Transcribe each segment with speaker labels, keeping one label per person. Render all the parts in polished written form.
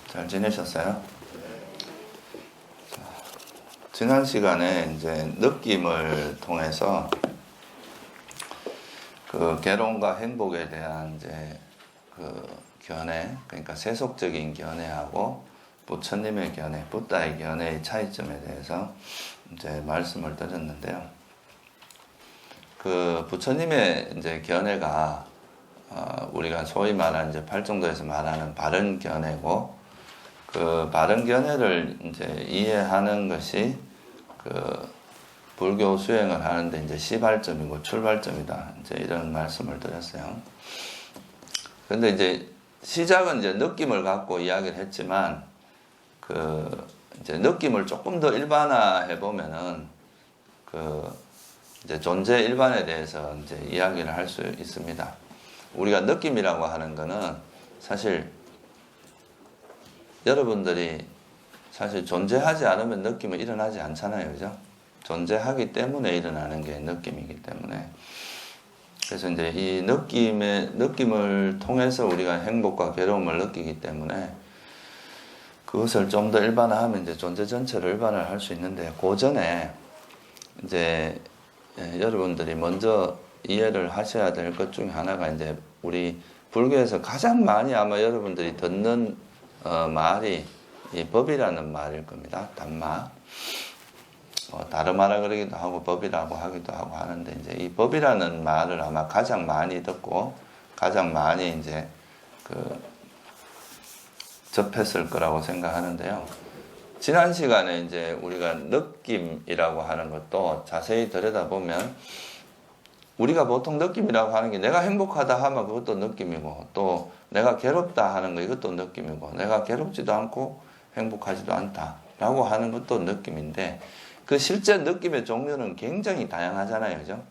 Speaker 1: 잘 지내셨어요? 지난 시간에 이제 느낌을 통해서 그 괴로움과 행복에 대한 이제 그 견해, 그러니까 세속적인 견해하고 부처님의 견해, 붓다의 견해의 차이점에 대해서 이제 말씀을 드렸는데요. 그 부처님의 이제 견해가 우리가 소위 말하는 이제 팔정도에서 말하는 바른 견해고, 그 바른 견해를 이제 이해하는 것이 그 불교 수행을 하는데 이제 시발점이고 출발점이다. 이제 이런 말씀을 드렸어요. 근데 이제 시작은 이제 느낌을 갖고 이야기를 했지만, 그 이제 느낌을 조금 더 일반화해 보면은 그 이제 존재 일반에 대해서 이제 이야기를 할 수 있습니다. 우리가 느낌이라고 하는 거는 사실 여러분들이 사실 존재하지 않으면 느낌은 일어나지 않잖아요. 그죠? 존재하기 때문에 일어나는 게 느낌이기 때문에. 그래서 이제 이 느낌을 통해서 우리가 행복과 괴로움을 느끼기 때문에 그것을 좀 더 일반화하면 이제 존재 전체를 일반화를 할 수 있는데, 그 전에 이제 여러분들이 먼저 이해를 하셔야 될 것 중에 하나가 이제 우리 불교에서 가장 많이 아마 여러분들이 듣는 말이 이 법이라는 말일 겁니다. 담마. 다르마라 그러기도 하고 법이라고 하기도 하고 하는데, 이제 이 법이라는 말을 아마 가장 많이 듣고 가장 많이 이제 접했을 거라고 생각하는데요. 지난 시간에 이제 우리가 느낌이라고 하는 것도 자세히 들여다보면, 우리가 보통 느낌이라고 하는 게 내가 행복하다 하면 그것도 느낌이고, 또 내가 괴롭다 하는 거 이것도 느낌이고, 내가 괴롭지도 않고 행복하지도 않다라고 하는 것도 느낌인데, 그 실제 느낌의 종류는 굉장히 다양하잖아요. 그죠?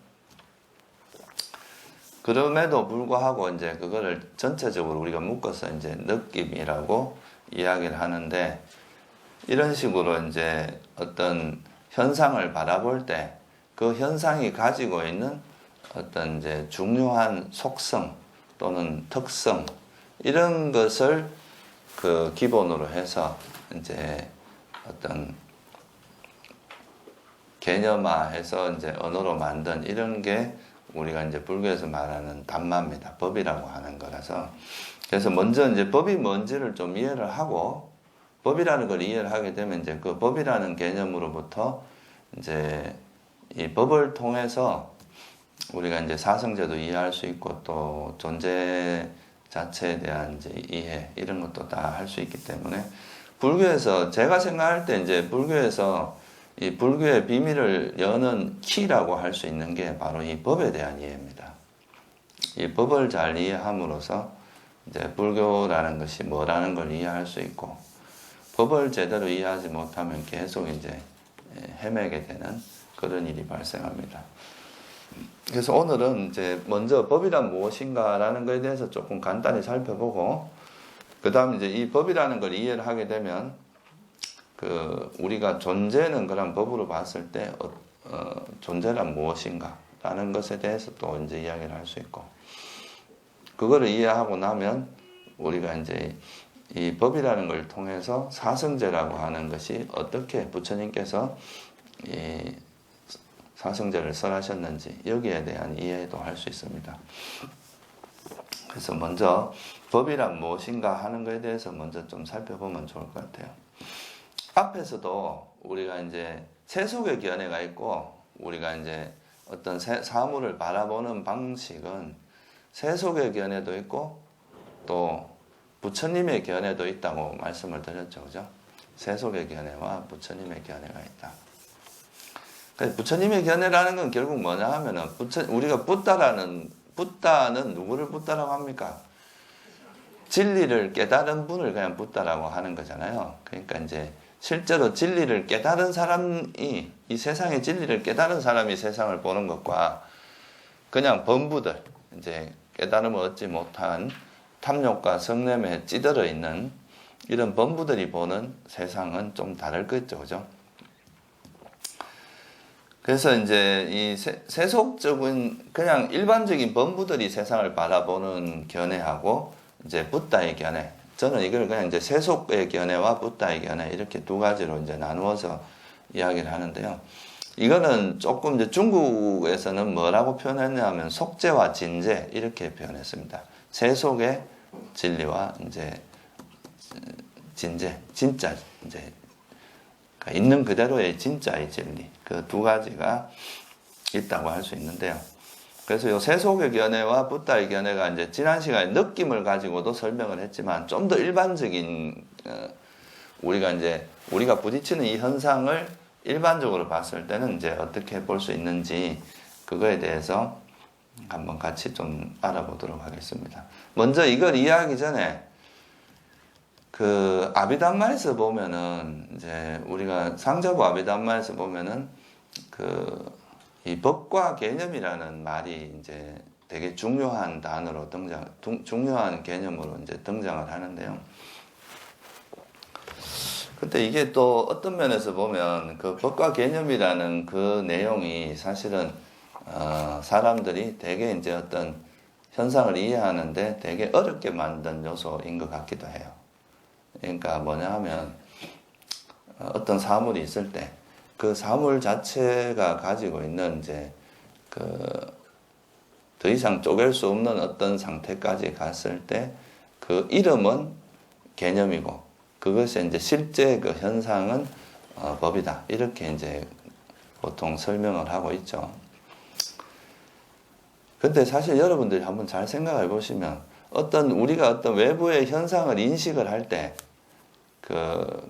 Speaker 1: 그럼에도 불구하고 이제 그거를 전체적으로 우리가 묶어서 이제 느낌이라고 이야기를 하는데, 이런 식으로 이제 어떤 현상을 바라볼 때 그 현상이 가지고 있는 어떤 이제 중요한 속성 또는 특성, 이런 것을 그 기본으로 해서 이제 어떤 개념화해서 이제 언어로 만든 이런 게 우리가 이제 불교에서 말하는 담마입니다. 법이라고 하는 거라서. 그래서 먼저 이제 법이 뭔지를 좀 이해를 하고, 법이라는 걸 이해를 하게 되면 이제 그 법이라는 개념으로부터 이제 이 법을 통해서 우리가 이제 사성제도 이해할 수 있고, 또 존재 자체에 대한 이제 이해, 이런 것도 다 할 수 있기 때문에, 불교에서 제가 생각할 때 이제 불교에서 이 불교의 비밀을 여는 키라고 할 수 있는 게 바로 이 법에 대한 이해입니다. 이 법을 잘 이해함으로써 이제 불교라는 것이 뭐라는 걸 이해할 수 있고, 법을 제대로 이해하지 못하면 계속 이제 헤매게 되는 그런 일이 발생합니다. 그래서 오늘은 이제 먼저 법이란 무엇인가라는 것에 대해서 조금 간단히 살펴보고, 그 다음 이제 이 법이라는 걸 이해를 하게 되면 우리가 존재는 그런 법으로 봤을 때 존재란 무엇인가라는 것에 대해서 또 이제 이야기를 할 수 있고, 그거를 이해하고 나면 우리가 이제 이 법이라는 걸 통해서 사성제라고 하는 것이 어떻게 부처님께서 이 사성제를 설하셨는지, 여기에 대한 이해도 할 수 있습니다. 그래서 먼저 법이란 무엇인가 하는 것에 대해서 먼저 좀 살펴보면 좋을 것 같아요. 앞에서도 우리가 이제 세속의 견해가 있고, 우리가 이제 어떤 사물을 바라보는 방식은 세속의 견해도 있고 또 부처님의 견해도 있다고 말씀을 드렸죠. 그죠? 세속의 견해와 부처님의 견해가 있다. 부처님의 견해라는 건 결국 뭐냐 하면은, 우리가 붓다는 누구를 붓다라고 합니까? 진리를 깨달은 분을 그냥 붓다라고 하는 거잖아요. 그러니까 이제 실제로 진리를 깨달은 사람이, 이 세상의 진리를 깨달은 사람이 세상을 보는 것과 그냥 범부들, 이제 깨달음을 얻지 못한 탐욕과 성냄에 찌들어 있는 이런 범부들이 보는 세상은 좀 다를 거죠. 그죠? 그래서 이제 이 세속적인 그냥 일반적인 범부들이 세상을 바라보는 견해하고 이제 붓다의 견해, 저는 이걸 그냥 이제 세속의 견해와 붓다의 견해 이렇게 두 가지로 이제 나누어서 이야기를 하는데요. 이거는 조금 이제 중국에서는 뭐라고 표현했냐면 속죄와 진죄 이렇게 표현했습니다. 세속의 진리와 이제 진죄, 진짜 이제 그러니까 있는 그대로의 진짜의 진리 그 두 가지가 있다고 할 수 있는데요. 그래서 요 세속의 견해와 붓다의 견해가 이제 지난 시간에 느낌을 가지고도 설명을 했지만 좀 더 일반적인 우리가 부딪히는 이 현상을 일반적으로 봤을 때는 이제 어떻게 볼 수 있는지 그거에 대해서 한번 같이 좀 알아보도록 하겠습니다. 먼저 이걸 이해하기 전에 그 아비담마에서 보면은 이제 우리가 상자부 아비담마에서 보면은 그 이 법과 개념이라는 말이 이제 되게 중요한 단어로 중요한 개념으로 이제 등장을 하는데요. 근데 이게 또 어떤 면에서 보면 그 법과 개념이라는 그 내용이 사실은 사람들이 되게 이제 어떤 현상을 이해하는데 되게 어렵게 만든 요소인 것 같기도 해요. 그러니까 뭐냐 하면 어떤 사물이 있을 때 그 사물 자체가 가지고 있는 이제 그 더 이상 쪼갤 수 없는 어떤 상태까지 갔을 때 그 이름은 개념이고 그것이 이제 실제 그 현상은 법이다. 이렇게 이제 보통 설명을 하고 있죠. 근데 사실 여러분들이 한번 잘 생각해 보시면 우리가 어떤 외부의 현상을 인식을 할 때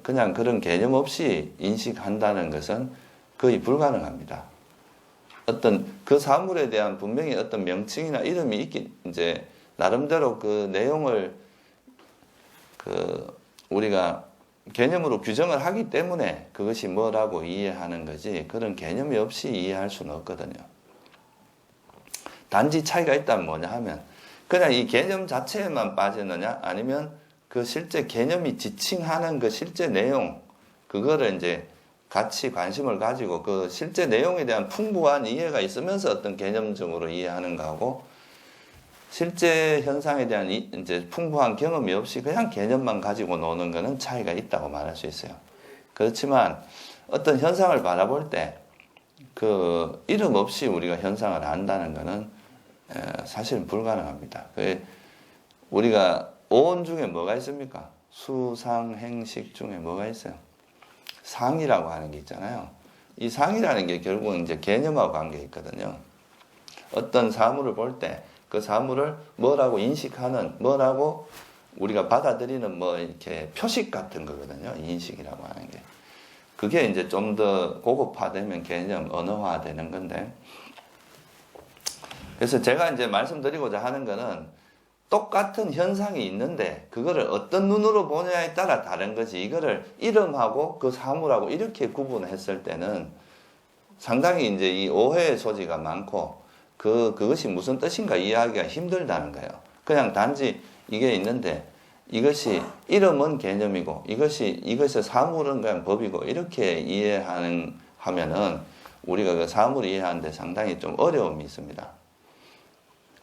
Speaker 1: 그냥 그런 개념 없이 인식한다는 것은 거의 불가능합니다. 어떤 그 사물에 대한 분명히 어떤 명칭이나 이름이 이제 나름대로 그 내용을 우리가 개념으로 규정을 하기 때문에 그것이 뭐라고 이해하는 거지 그런 개념이 없이 이해할 수는 없거든요. 단지 차이가 있다면 뭐냐 하면 그냥 이 개념 자체에만 빠지느냐 아니면 그 실제 개념이 지칭하는 그 실제 내용 그거를 이제 같이 관심을 가지고 그 실제 내용에 대한 풍부한 이해가 있으면서 어떤 개념적으로 이해하는 거하고 실제 현상에 대한 이제 풍부한 경험이 없이 그냥 개념만 가지고 노는 거는 차이가 있다고 말할 수 있어요. 그렇지만 어떤 현상을 바라볼 때 그 이름 없이 우리가 현상을 안다는 거는 사실은 불가능합니다. 우리가 오온 중에 뭐가 있습니까? 수상행식 중에 뭐가 있어요? 상이라고 하는 게 있잖아요. 이 상이라는 게 결국은 이제 개념하고 관계 있거든요. 어떤 사물을 볼 때 그 사물을 뭐라고 인식하는, 뭐라고 우리가 받아들이는 뭐 이렇게 표식 같은 거거든요. 인식이라고 하는 게. 그게 이제 좀 더 고급화되면 개념, 언어화되는 건데. 그래서 제가 이제 말씀드리고자 하는 거는 똑같은 현상이 있는데 그거를 어떤 눈으로 보냐에 따라 다른 거지. 이거를 이름하고 그 사물하고 이렇게 구분했을 때는 상당히 이제 이 오해의 소지가 많고 그것이 무슨 뜻인가 이해하기가 힘들다는 거예요. 그냥 단지 이게 있는데 이것이 이름은 개념이고 이것의 사물은 그냥 법이고 이렇게 하면은 우리가 그 사물을 이해하는데 상당히 좀 어려움이 있습니다.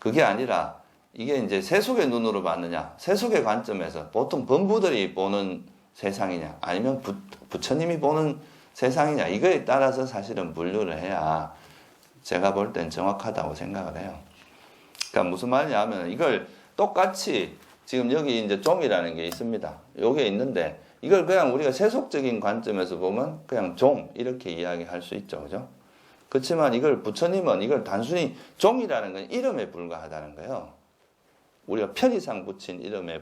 Speaker 1: 그게 아니라 이게 이제 세속의 눈으로 봤느냐, 세속의 관점에서 보통 범부들이 보는 세상이냐, 아니면 부처님이 보는 세상이냐, 이거에 따라서 사실은 분류를 해야 제가 볼 땐 정확하다고 생각을 해요. 그러니까 무슨 말이냐면 이걸 똑같이 지금 여기 이제 종이라는 게 있습니다. 요게 있는데 이걸 그냥 우리가 세속적인 관점에서 보면 그냥 종 이렇게 이야기할 수 있죠. 그죠? 그렇지만 부처님은 이걸 단순히 종이라는 건 이름에 불과하다는 거예요. 우리가 편의상 붙인 이름에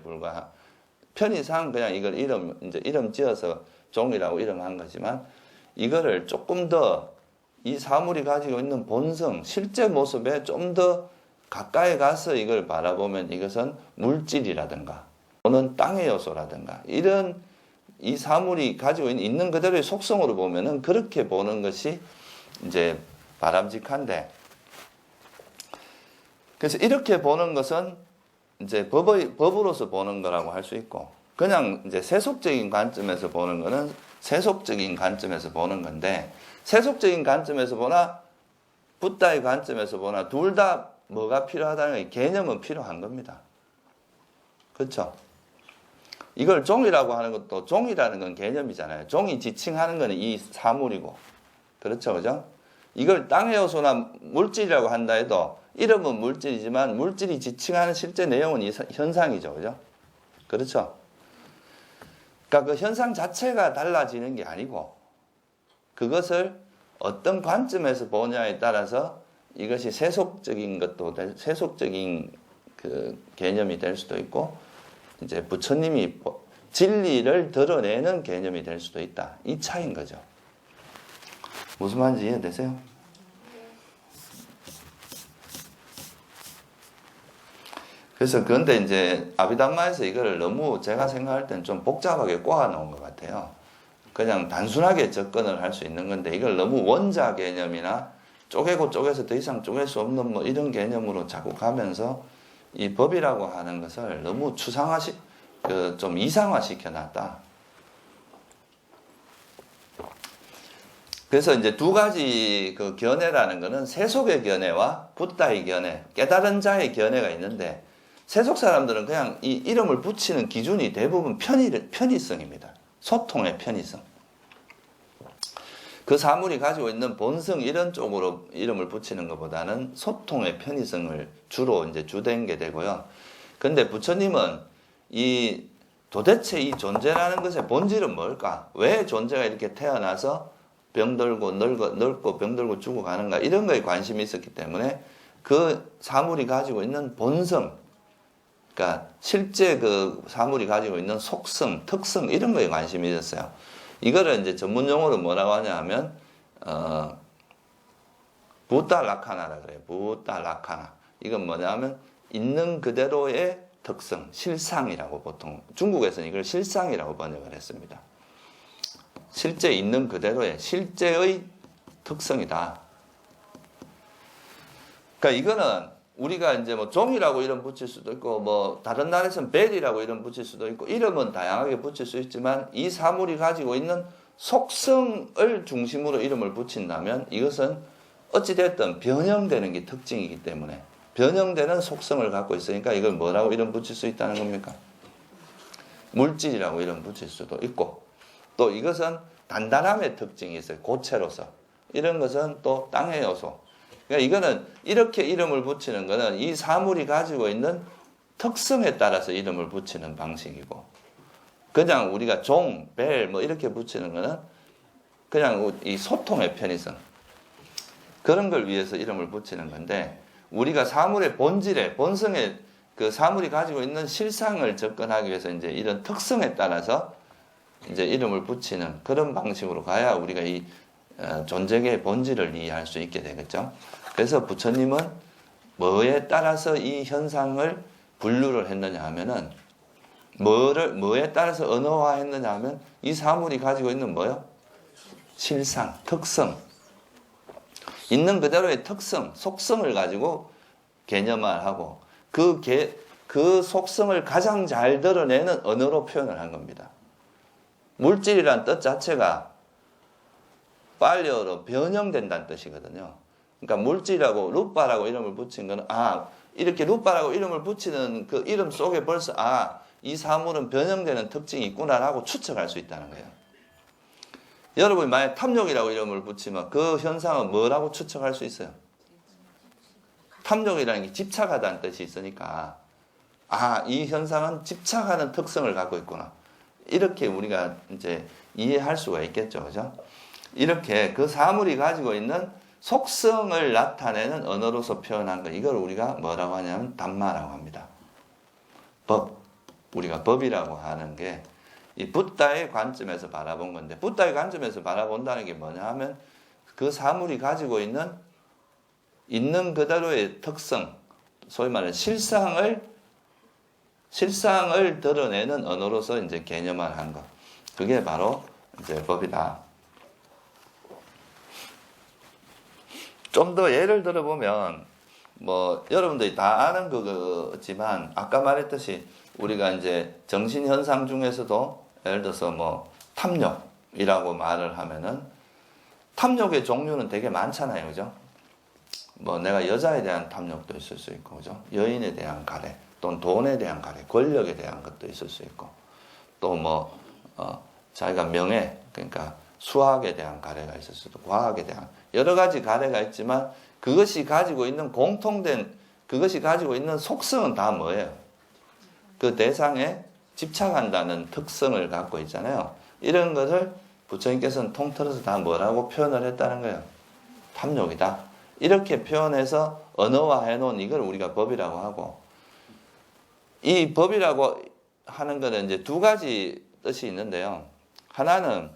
Speaker 1: 편의상 그냥 이걸 이름 지어서 종이라고 이름한 거지만 이거를 조금 더 이 사물이 가지고 있는 본성, 실제 모습에 좀 더 가까이 가서 이걸 바라보면 이것은 물질이라든가 또는 땅의 요소라든가 이런 이 사물이 가지고 있는 그대로의 속성으로 보면은 그렇게 보는 것이 이제 바람직한데 그래서 이렇게 보는 것은 이제 법으로서 보는 거라고 할 수 있고 그냥 이제 세속적인 관점에서 보는 거는 세속적인 관점에서 보는 건데 세속적인 관점에서 보나 붓다의 관점에서 보나 둘 다 뭐가 필요하다는 게 개념은 필요한 겁니다. 그렇죠? 이걸 종이라고 하는 것도 종이라는 건 개념이잖아요. 종이 지칭하는 거는 이 사물이고. 그렇죠. 그죠? 이걸 땅의 요소나 물질이라고 한다 해도 이름은 물질이지만 물질이 지칭하는 실제 내용은 이 현상이죠. 그죠? 그렇죠. 그러니까 그 현상 자체가 달라지는 게 아니고 그것을 어떤 관점에서 보냐에 따라서 이것이 세속적인 것도 세속적인 그 개념이 될 수도 있고 이제 부처님이 진리를 드러내는 개념이 될 수도 있다. 이 차이인 거죠. 무슨 말인지 이해되세요? 그래서 그런데 이제 아비담마에서 이거를 너무 제가 생각할 때는 좀 복잡하게 꼬아 놓은 것 같아요. 그냥 단순하게 접근을 할 수 있는 건데 이걸 너무 원자 개념이나 쪼개고 쪼개서 더 이상 쪼갤 수 없는 뭐 이런 개념으로 자꾸 가면서 이 법이라고 하는 것을 너무 좀 이상화시켜 놨다. 그래서 이제 두 가지 그 견해라는 거는 세속의 견해와 붓다의 견해, 깨달은 자의 견해가 있는데 세속 사람들은 그냥 이 이름을 붙이는 기준이 대부분 편의성입니다. 소통의 편의성. 그 사물이 가지고 있는 본성 이런 쪽으로 이름을 붙이는 것보다는 소통의 편의성을 주로 이제 주된 게 되고요. 근데 부처님은 도대체 이 존재라는 것의 본질은 뭘까? 왜 존재가 이렇게 태어나서 병들고 늙고 병들고 죽어가는가? 이런 거에 관심이 있었기 때문에 그 사물이 가지고 있는 본성, 그러니까 실제 그 사물이 가지고 있는 속성, 특성 이런 거에 관심이 있었어요. 이거를 이제 전문 용어로 뭐라고 하냐 하면 부따라카나라 그래요. 부따라카나. 이건 뭐냐면 있는 그대로의 특성, 실상이라고 보통 중국에서는 이걸 실상이라고 번역을 했습니다. 실제 있는 그대로의 실제의 특성이다. 그러니까 이거는 우리가 이제 뭐 종이라고 이름 붙일 수도 있고 뭐 다른 나라에서는 벨이라고 이름 붙일 수도 있고 이름은 다양하게 붙일 수 있지만 이 사물이 가지고 있는 속성을 중심으로 이름을 붙인다면 이것은 어찌됐든 변형되는 게 특징이기 때문에 변형되는 속성을 갖고 있으니까 이걸 뭐라고 이름 붙일 수 있다는 겁니까? 물질이라고 이름 붙일 수도 있고 또 이것은 단단함의 특징이 있어요. 고체로서. 이런 것은 또 땅의 요소. 그러니까 이거는 이렇게 이름을 붙이는 것은 이 사물이 가지고 있는 특성에 따라서 이름을 붙이는 방식이고 그냥 우리가 종, 벨 뭐 이렇게 붙이는 것은 그냥 이 소통의 편의성 그런 걸 위해서 이름을 붙이는 건데 우리가 사물의 본질에 본성에 그 사물이 가지고 있는 실상을 접근하기 위해서 이제 이런 특성에 따라서 이제 이름을 붙이는 그런 방식으로 가야 우리가 이 존재계의 본질을 이해할 수 있게 되겠죠. 그래서 부처님은 뭐에 따라서 이 현상을 분류를 했느냐 하면은 뭐에 따라서 언어화했느냐 하면 이 사물이 가지고 있는 뭐요? 실상, 특성. 있는 그대로의 특성, 속성을 가지고 개념화하고 그 속성을 가장 잘 드러내는 언어로 표현을 한 겁니다. 물질이란 뜻 자체가 빨리어로 변형된다는 뜻이거든요. 그러니까 물질이라고 루빠라고 이름을 붙인 거는 이렇게 루빠라고 이름을 붙이는 그 이름 속에 벌써 이 사물은 변형되는 특징이 있구나라고 추측할 수 있다는 거예요. 여러분이 만약 탐욕이라고 이름을 붙이면 그 현상은 뭐라고 추측할 수 있어요? 탐욕이라는 게 집착하다는 뜻이 있으니까 이 현상은 집착하는 특성을 갖고 있구나. 이렇게 우리가 이제 이해할 수가 있겠죠. 그죠? 이렇게 그 사물이 가지고 있는 속성을 나타내는 언어로서 표현한 거, 이걸 우리가 뭐라고 하냐면 담마라고 합니다. 우리가 법이라고 하는 게 이 붓다의 관점에서 바라본 건데, 붓다의 관점에서 바라본다는 게 뭐냐 하면 그 사물이 가지고 있는 그대로의 특성, 소위 말하는 실상을 드러내는 언어로서 이제 개념화한 것. 그게 바로 이제 법이다. 좀 더 예를 들어보면, 여러분들이 다 아는 거지만, 아까 말했듯이 우리가 이제 정신현상 중에서도 예를 들어서 탐욕이라고 말을 하면은, 탐욕의 종류는 되게 많잖아요. 그죠? 내가 여자에 대한 탐욕도 있을 수 있고, 그죠? 여인에 대한 가래, 또는 돈에 대한 가래, 권력에 대한 것도 있을 수 있고, 또 뭐 자기가 명예, 그러니까 수학에 대한 가래가 있을 수도, 과학에 대한 여러 가지 가래가 있지만 그것이 가지고 있는 공통된, 그것이 가지고 있는 속성은 다 뭐예요? 그 대상에 집착한다는 특성을 갖고 있잖아요. 이런 것을 부처님께서는 통틀어서 다 뭐라고 표현을 했다는 거예요? 탐욕이다. 이렇게 표현해서 언어화해 놓은 이걸 우리가 법이라고 하고, 이 법이라고 하는 것은 이제 두 가지 뜻이 있는데요. 하나는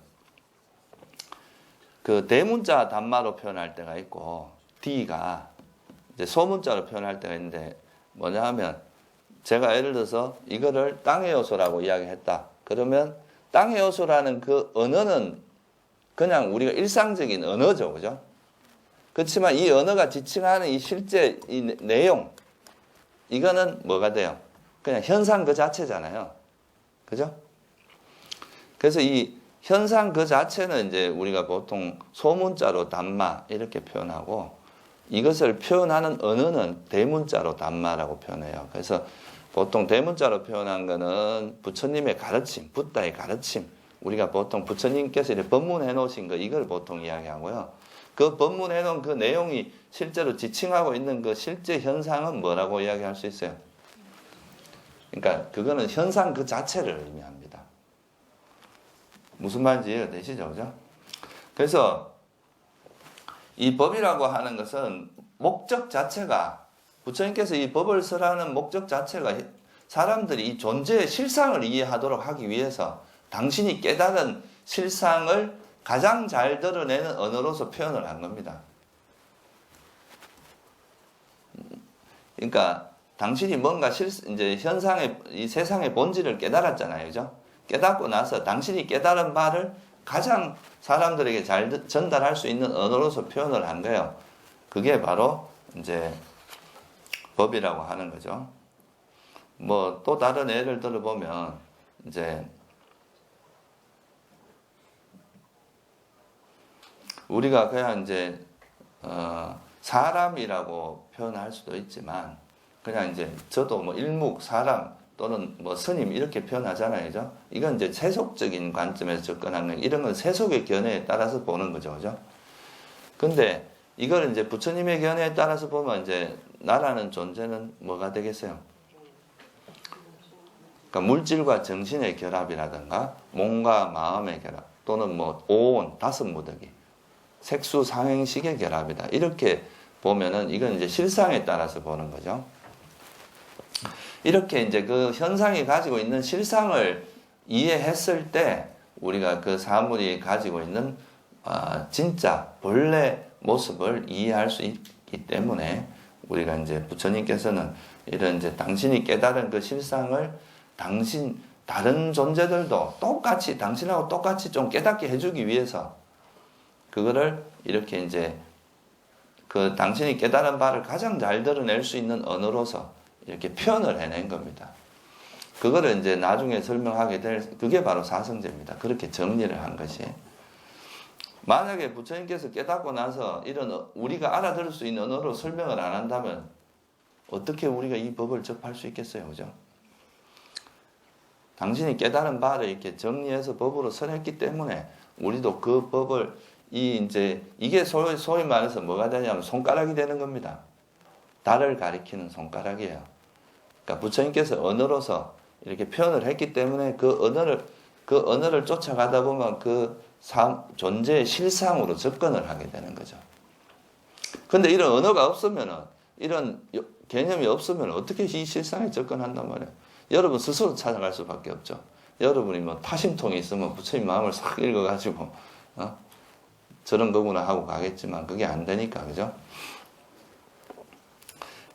Speaker 1: 그 대문자 단마로 표현할 때가 있고, D가 이제 소문자로 표현할 때가 있는데, 뭐냐 하면 제가 예를 들어서 이거를 땅의 요소라고 이야기했다. 그러면 땅의 요소라는 그 언어는 그냥 우리가 일상적인 언어죠. 그죠? 그렇지만 이 언어가 지칭하는 이 실제 이 내용, 이거는 뭐가 돼요? 그냥 현상 그 자체잖아요. 그죠? 그래서 이 현상 그 자체는 이제 우리가 보통 소문자로 단마 이렇게 표현하고, 이것을 표현하는 언어는 대문자로 단마라고 표현해요. 그래서 보통 대문자로 표현한 거는 부처님의 가르침, 붓다의 가르침, 우리가 보통 부처님께서 이렇게 법문해 놓으신 거, 이걸 보통 이야기하고요. 그 법문해 놓은 그 내용이 실제로 지칭하고 있는 그 실제 현상은 뭐라고 이야기할 수 있어요? 그러니까 그거는 현상 그 자체를 의미합니다. 무슨 말인지 이해가 되시죠? 그죠? 그래서 이 법이라고 하는 것은 목적 자체가, 부처님께서 이 법을 쓰라는 목적 자체가 사람들이 이 존재의 실상을 이해하도록 하기 위해서 당신이 깨달은 실상을 가장 잘 드러내는 언어로서 표현을 한 겁니다. 그러니까 당신이 뭔가 이제 현상의, 이 세상의 본질을 깨달았잖아요. 그죠? 깨닫고 나서 당신이 깨달은 바를 가장 사람들에게 잘 전달할 수 있는 언어로서 표현을 한 거예요. 그게 바로 이제 법이라고 하는 거죠. 뭐 또 다른 예를 들어보면 이제 우리가 그냥 이제 사람이라고 표현할 수도 있지만, 그냥 이제 저도 뭐 일묵, 사람 또는 뭐 스님 이렇게 표현하잖아요. 그죠? 이건 이제 세속적인 관점에서 접근하는 거예요. 이런 건 세속의 견해에 따라서 보는 거죠. 그죠? 근데 이걸 이제 부처님의 견해에 따라서 보면 이제 나라는 존재는 뭐가 되겠어요? 그러니까 물질과 정신의 결합이라든가 몸과 마음의 결합, 또는 뭐 오온, 다섯 무더기, 색수 상행식의 결합이다. 이렇게 보면은 이건 이제 실상에 따라서 보는 거죠. 이렇게 이제 그 현상이 가지고 있는 실상을 이해했을 때 우리가 그 사물이 가지고 있는 진짜 본래 모습을 이해할 수 있기 때문에 우리가 이제 부처님께서는 이런 이제 당신이 깨달은 그 실상을 다른 존재들도 똑같이 당신하고 똑같이 좀 깨닫게 해주기 위해서 그거를 이렇게 이제 그 당신이 깨달은 바를 가장 잘 드러낼 수 있는 언어로서 이렇게 표현을 해낸 겁니다. 그거를 이제 나중에 설명하게 될, 그게 바로 사성제입니다. 그렇게 정리를 한 것이. 만약에 부처님께서 깨닫고 나서 이런 우리가 알아들을 수 있는 언어로 설명을 안 한다면 어떻게 우리가 이 법을 접할 수 있겠어요? 그죠? 당신이 깨달은 바를 이렇게 정리해서 법으로 설했기 때문에 우리도 그 법을 이게 소위 말해서 뭐가 되냐면 손가락이 되는 겁니다. 달을 가리키는 손가락이에요. 그러니까 부처님께서 언어로서 이렇게 표현을 했기 때문에 그 언어를 쫓아가다 보면 그 존재의 실상으로 접근을 하게 되는 거죠. 근데 이런 언어가 없으면은, 이런 개념이 없으면 어떻게 이 실상에 접근한단 말이에요. 여러분 스스로 찾아갈 수밖에 없죠. 여러분이 뭐 타심통이 있으면 부처님 마음을 싹 읽어가지고 저런 거구나 하고 가겠지만 그게 안 되니까, 그죠?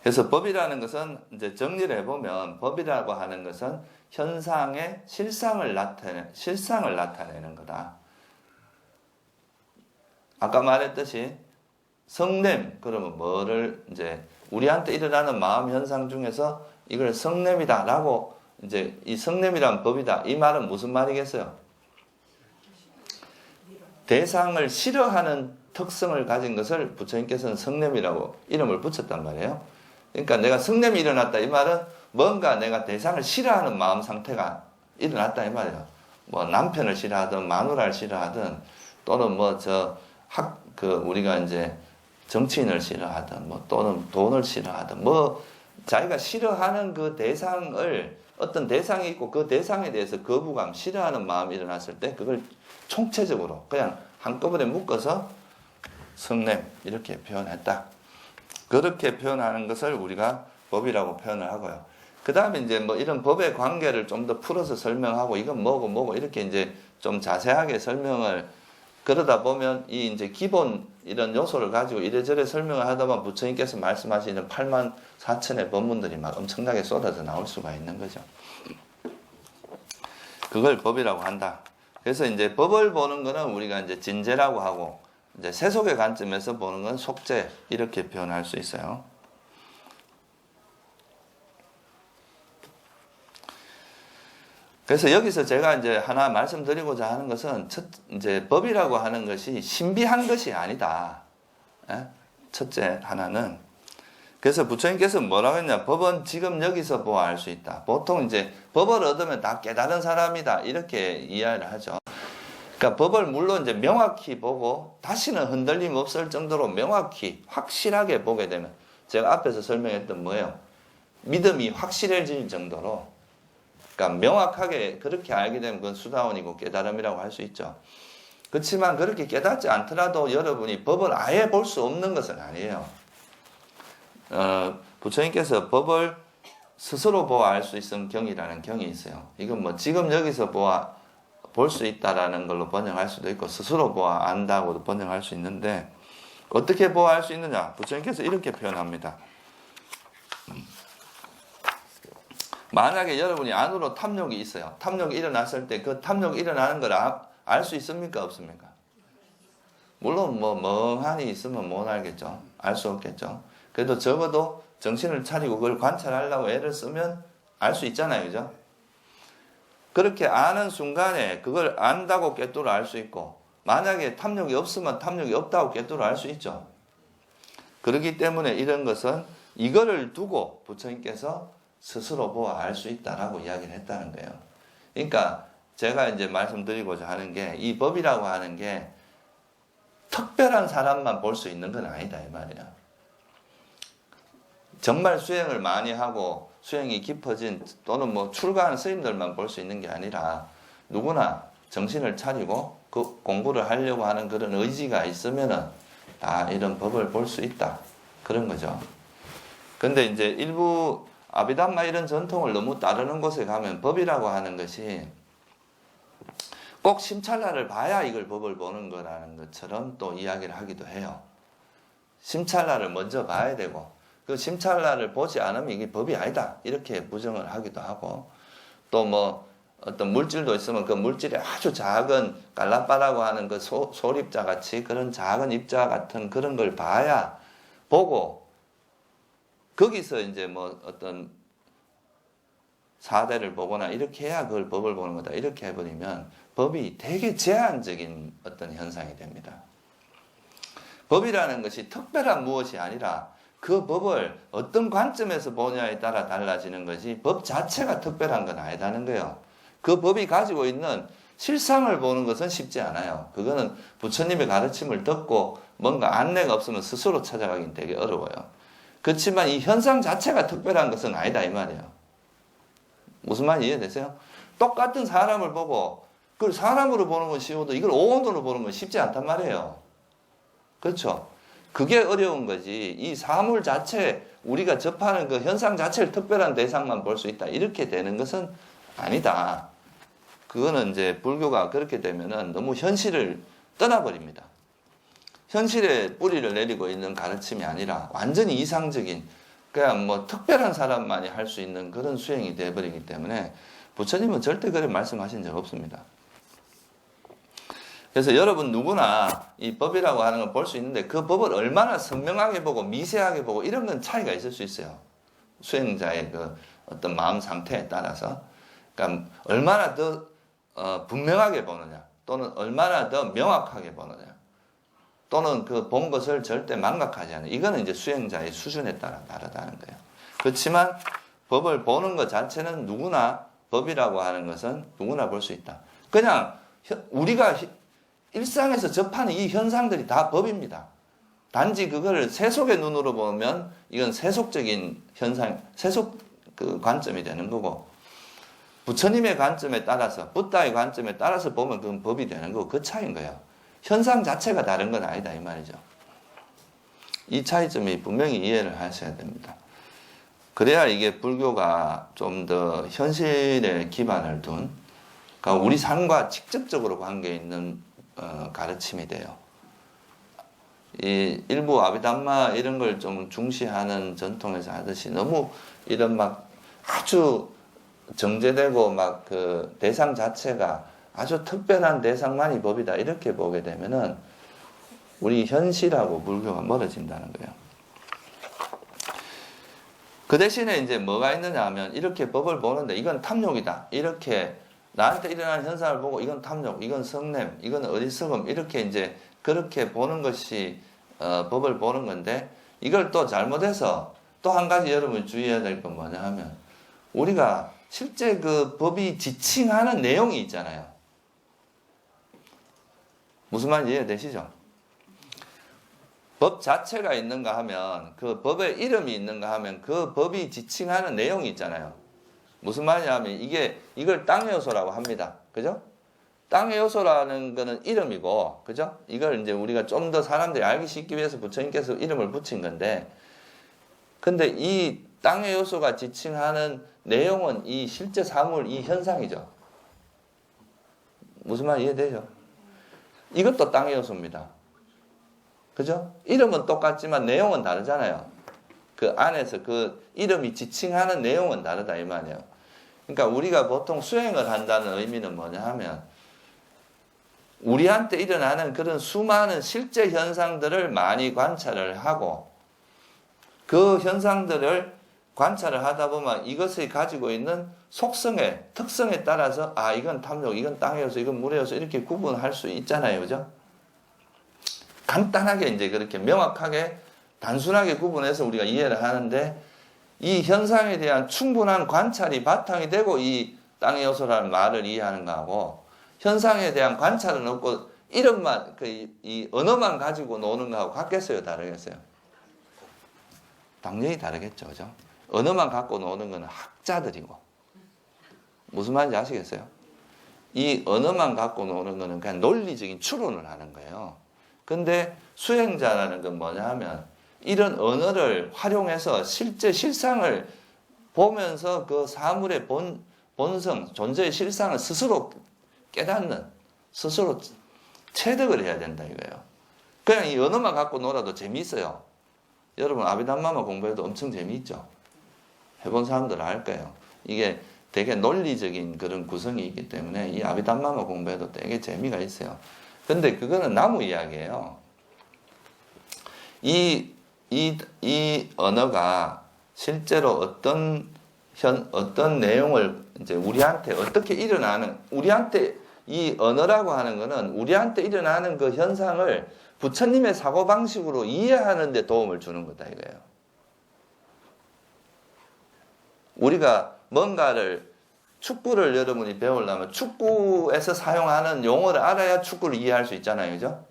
Speaker 1: 그래서 법이라는 것은 이제 정리를 해보면 법이라고 하는 것은 현상의 실상을 나타내는 거다. 아까 말했듯이 성냄, 그러면 뭐를 이제 우리한테 일어나는 마음 현상 중에서 이걸 성냄이다라고 이제 이 성냄이란 법이다. 이 말은 무슨 말이겠어요? 대상을 싫어하는 특성을 가진 것을 부처님께서는 성냄이라고 이름을 붙였단 말이에요. 그러니까 내가 성냄이 일어났다. 이 말은 뭔가 내가 대상을 싫어하는 마음 상태가 일어났다 이 말이에요. 뭐 남편을 싫어하든 마누라를 싫어하든 또는 뭐 우리가 이제 정치인을 싫어하든 뭐 또는 돈을 싫어하든 뭐 자기가 싫어하는 그 대상을 어떤 대상이 있고 그 대상에 대해서 거부감, 싫어하는 마음이 일어났을 때 그걸 총체적으로 그냥 한꺼번에 묶어서 성냄 이렇게 표현했다. 그렇게 표현하는 것을 우리가 법이라고 표현을 하고요. 그 다음에 이제 뭐 이런 법의 관계를 좀 더 풀어서 설명하고 이건 뭐고 이렇게 이제 좀 자세하게 설명을 그러다 보면 이 이제 기본 이런 요소를 가지고 이래저래 설명을 하다 보면 부처님께서 말씀하시는 8만 4천의 법문들이 막 엄청나게 쏟아져 나올 수가 있는 거죠. 그걸 법이라고 한다. 그래서 이제 법을 보는 거는 우리가 이제 진제라고 하고 이제 세속의 관점에서 보는 건 속제 이렇게 표현할 수 있어요. 그래서 여기서 제가 이제 하나 말씀드리고자 하는 것은 이제 법이라고 하는 것이 신비한 것이 아니다. 첫째 하나는 그래서 부처님께서 뭐라고 했냐? 법은 지금 여기서 보아 알 수 있다. 보통 이제 법을 얻으면 다 깨달은 사람이다 이렇게 이해를 하죠. 그러니까 법을 물론 이제 명확히 보고 다시는 흔들림 없을 정도로 명확히 확실하게 보게 되면 제가 앞에서 설명했던 뭐예요? 믿음이 확실해질 정도로 그러니까 명확하게 그렇게 알게 되면 그건 수다원이고 깨달음이라고 할 수 있죠. 그렇지만 그렇게 깨닫지 않더라도 여러분이 법을 아예 볼 수 없는 것은 아니에요. 부처님께서 법을 스스로 보아 알 수 있는 경이라는 경이 있어요. 이건 뭐 지금 여기서 보아 볼 수 있다라는 걸로 번역할 수도 있고 스스로 보아 안다고도 번역할 수 있는데 어떻게 보아 알 수 있느냐? 부처님께서 이렇게 표현합니다. 만약에 여러분이 안으로 탐욕이 있어요. 탐욕이 일어났을 때 그 탐욕이 일어나는 걸 알 수 있습니까? 없습니까? 물론 뭐 멍하니 있으면 못 알겠죠. 알 수 없겠죠. 그래도 적어도 정신을 차리고 그걸 관찰하려고 애를 쓰면 알 수 있잖아요. 그죠? 그렇게 아는 순간에 그걸 안다고 꿰뚫어 알 수 있고 만약에 탐욕이 없으면 탐욕이 없다고 꿰뚫어 알 수 있죠. 그렇기 때문에 이런 것은 이거를 두고 부처님께서 스스로 보아 알 수 있다라고 이야기를 했다는 거예요. 그러니까 제가 이제 말씀드리고자 하는 게 이 법이라고 하는 게 특별한 사람만 볼 수 있는 건 아니다 이 말이야. 정말 수행을 많이 하고 수행이 깊어진 또는 뭐 출가한 스님들만 볼 수 있는 게 아니라 누구나 정신을 차리고 그 공부를 하려고 하는 그런 의지가 있으면은 다 이런 법을 볼 수 있다 그런 거죠. 근데 이제 일부 아비담마 이런 전통을 너무 따르는 곳에 가면 법이라고 하는 것이 꼭 심찰나를 봐야 이걸 법을 보는 거라는 것처럼 또 이야기를 하기도 해요. 심찰나를 먼저 봐야 되고 그 심찰나를 보지 않으면 이게 법이 아니다 이렇게 부정을 하기도 하고 또 뭐 어떤 물질도 있으면 그 물질이 아주 작은 깔라빠라고 하는 그 소립자 같이 그런 작은 입자 같은 그런 걸 봐야 보고 거기서 이제 뭐 어떤 사대를 보거나 이렇게 해야 그걸 법을 보는 거다. 이렇게 해버리면 법이 되게 제한적인 어떤 현상이 됩니다. 법이라는 것이 특별한 무엇이 아니라 그 법을 어떤 관점에서 보냐에 따라 달라지는 것이 법 자체가 특별한 건 아니다는 거예요. 그 법이 가지고 있는 실상을 보는 것은 쉽지 않아요. 그거는 부처님의 가르침을 듣고 뭔가 안내가 없으면 스스로 찾아가긴 되게 어려워요. 그렇지만 이 현상 자체가 특별한 것은 아니다 이 말이에요. 무슨 말인지 이해되세요? 똑같은 사람을 보고 그걸 사람으로 보는 건 쉬워도 이걸 오온으로 보는 건 쉽지 않단 말이에요. 그렇죠? 그게 어려운 거지. 이 사물 자체 우리가 접하는 그 현상 자체를 특별한 대상만 볼 수 있다. 이렇게 되는 것은 아니다. 그거는 이제 불교가 그렇게 되면은 너무 현실을 떠나버립니다. 현실에 뿌리를 내리고 있는 가르침이 아니라 완전히 이상적인 그냥 뭐 특별한 사람만이 할 수 있는 그런 수행이 되어버리기 때문에 부처님은 절대 그렇게 말씀하신 적 없습니다. 그래서 여러분 누구나 이 법이라고 하는 걸 볼 수 있는데 그 법을 얼마나 선명하게 보고 미세하게 보고 이런 건 차이가 있을 수 있어요. 수행자의 그 어떤 마음 상태에 따라서. 그러니까 얼마나 더 분명하게 보느냐 또는 얼마나 더 명확하게 보느냐 또는 그 본 것을 절대 망각하지 않는 이거는 이제 수행자의 수준에 따라 다르다는 거예요. 그렇지만 법을 보는 것 자체는 누구나 법이라고 하는 것은 누구나 볼 수 있다. 그냥 우리가 일상에서 접하는 이 현상들이 다 법입니다. 단지 그거를 세속의 눈으로 보면 이건 세속적인 현상, 세속 그 관점이 되는 거고, 부처님의 관점에 따라서, 붓다의 관점에 따라서 보면 그건 법이 되는 거고, 그 차이인 거예요. 현상 자체가 다른 건 아니다 이 말이죠. 이 차이점이 분명히 이해를 하셔야 됩니다. 그래야 이게 불교가 좀 더 현실에 기반을 둔, 그러니까 우리 삶과 직접적으로 관계 있는 가르침이 돼요. 이 일부 아비담마 이런 걸 좀 중시하는 전통에서 하듯이 너무 이런 막 아주 정제되고 막 그 대상 자체가 아주 특별한 대상만이 법이다 이렇게 보게 되면은 우리 현실하고 불교가 멀어진다는 거예요. 그 대신에 이제 뭐가 있느냐 하면 이렇게 법을 보는데 이건 탐욕이다. 이렇게 나한테 일어나는 현상을 보고 이건 탐욕, 이건 성냄, 이건 어리석음 이렇게 이제 그렇게 보는 것이 법을 보는 건데, 이걸 또 잘못해서 또 한 가지 여러분이 주의해야 될 건 뭐냐 하면 우리가 실제 그 법이 지칭하는 내용이 있잖아요. 무슨 말인지 이해되시죠? 법 자체가 있는가 하면 그 법의 이름이 있는가 하면 그 법이 지칭하는 내용이 있잖아요. 무슨 말이냐 하면 이걸 땅의 요소라고 합니다. 그죠? 땅의 요소라는 거는 이름이고, 그죠? 이걸 이제 우리가 좀 더 사람들이 알기 쉽기 위해서 부처님께서 이름을 붙인 건데, 근데 이 땅의 요소가 지칭하는 내용은 이 실제 사물, 이 현상이죠. 무슨 말 이해되죠? 이것도 땅의 요소입니다. 그죠? 이름은 똑같지만 내용은 다르잖아요. 그 안에서 그 이름이 지칭하는 내용은 다르다 이 말이에요. 그러니까 우리가 보통 수행을 한다는 의미는 뭐냐 하면 우리한테 일어나는 그런 수많은 실제 현상들을 많이 관찰을 하고, 그 현상들을 관찰을 하다 보면 이것이 가지고 있는 속성에, 특성에 따라서 아 이건 탐욕, 이건 땅의 요소, 이건 물의 요소 이렇게 구분할 수 있잖아요. 그죠? 간단하게 이제 그렇게 명확하게 단순하게 구분해서 우리가 이해를 하는데, 이 현상에 대한 충분한 관찰이 바탕이 되고 이 땅의 요소라는 말을 이해하는 거하고, 현상에 대한 관찰은 없고 이름만 이 언어만 가지고 노는 거하고 같겠어요, 다르겠어요? 당연히 다르겠죠, 그죠? 언어만 갖고 노는 거는 학자들이고, 무슨 말인지 아시겠어요? 이 언어만 갖고 노는 거는 그냥 논리적인 추론을 하는 거예요. 근데 수행자라는 건 뭐냐 하면 이런 언어를 활용해서 실제 실상을 보면서 그 사물의 본성, 존재의 실상을 스스로 깨닫는, 스스로 체득을 해야 된다 이거예요. 그냥 이 언어만 갖고 놀아도 재미있어요. 여러분 아비담마마 공부해도 엄청 재미있죠. 해본 사람들은 알 거예요. 이게 되게 논리적인 그런 구성이 있기 때문에 이 아비담마마 공부해도 되게 재미가 있어요. 근데 그거는 나무 이야기예요. 이 언어가 실제로 어떤 내용을 이제 우리한테 어떻게 일어나는, 우리한테 이 언어라고 하는 거는 우리한테 일어나는 그 현상을 부처님의 사고방식으로 이해하는 데 도움을 주는 거다 이거예요. 우리가 뭔가를, 축구를 여러분이 배우려면 축구에서 사용하는 용어를 알아야 축구를 이해할 수 있잖아요. 그죠?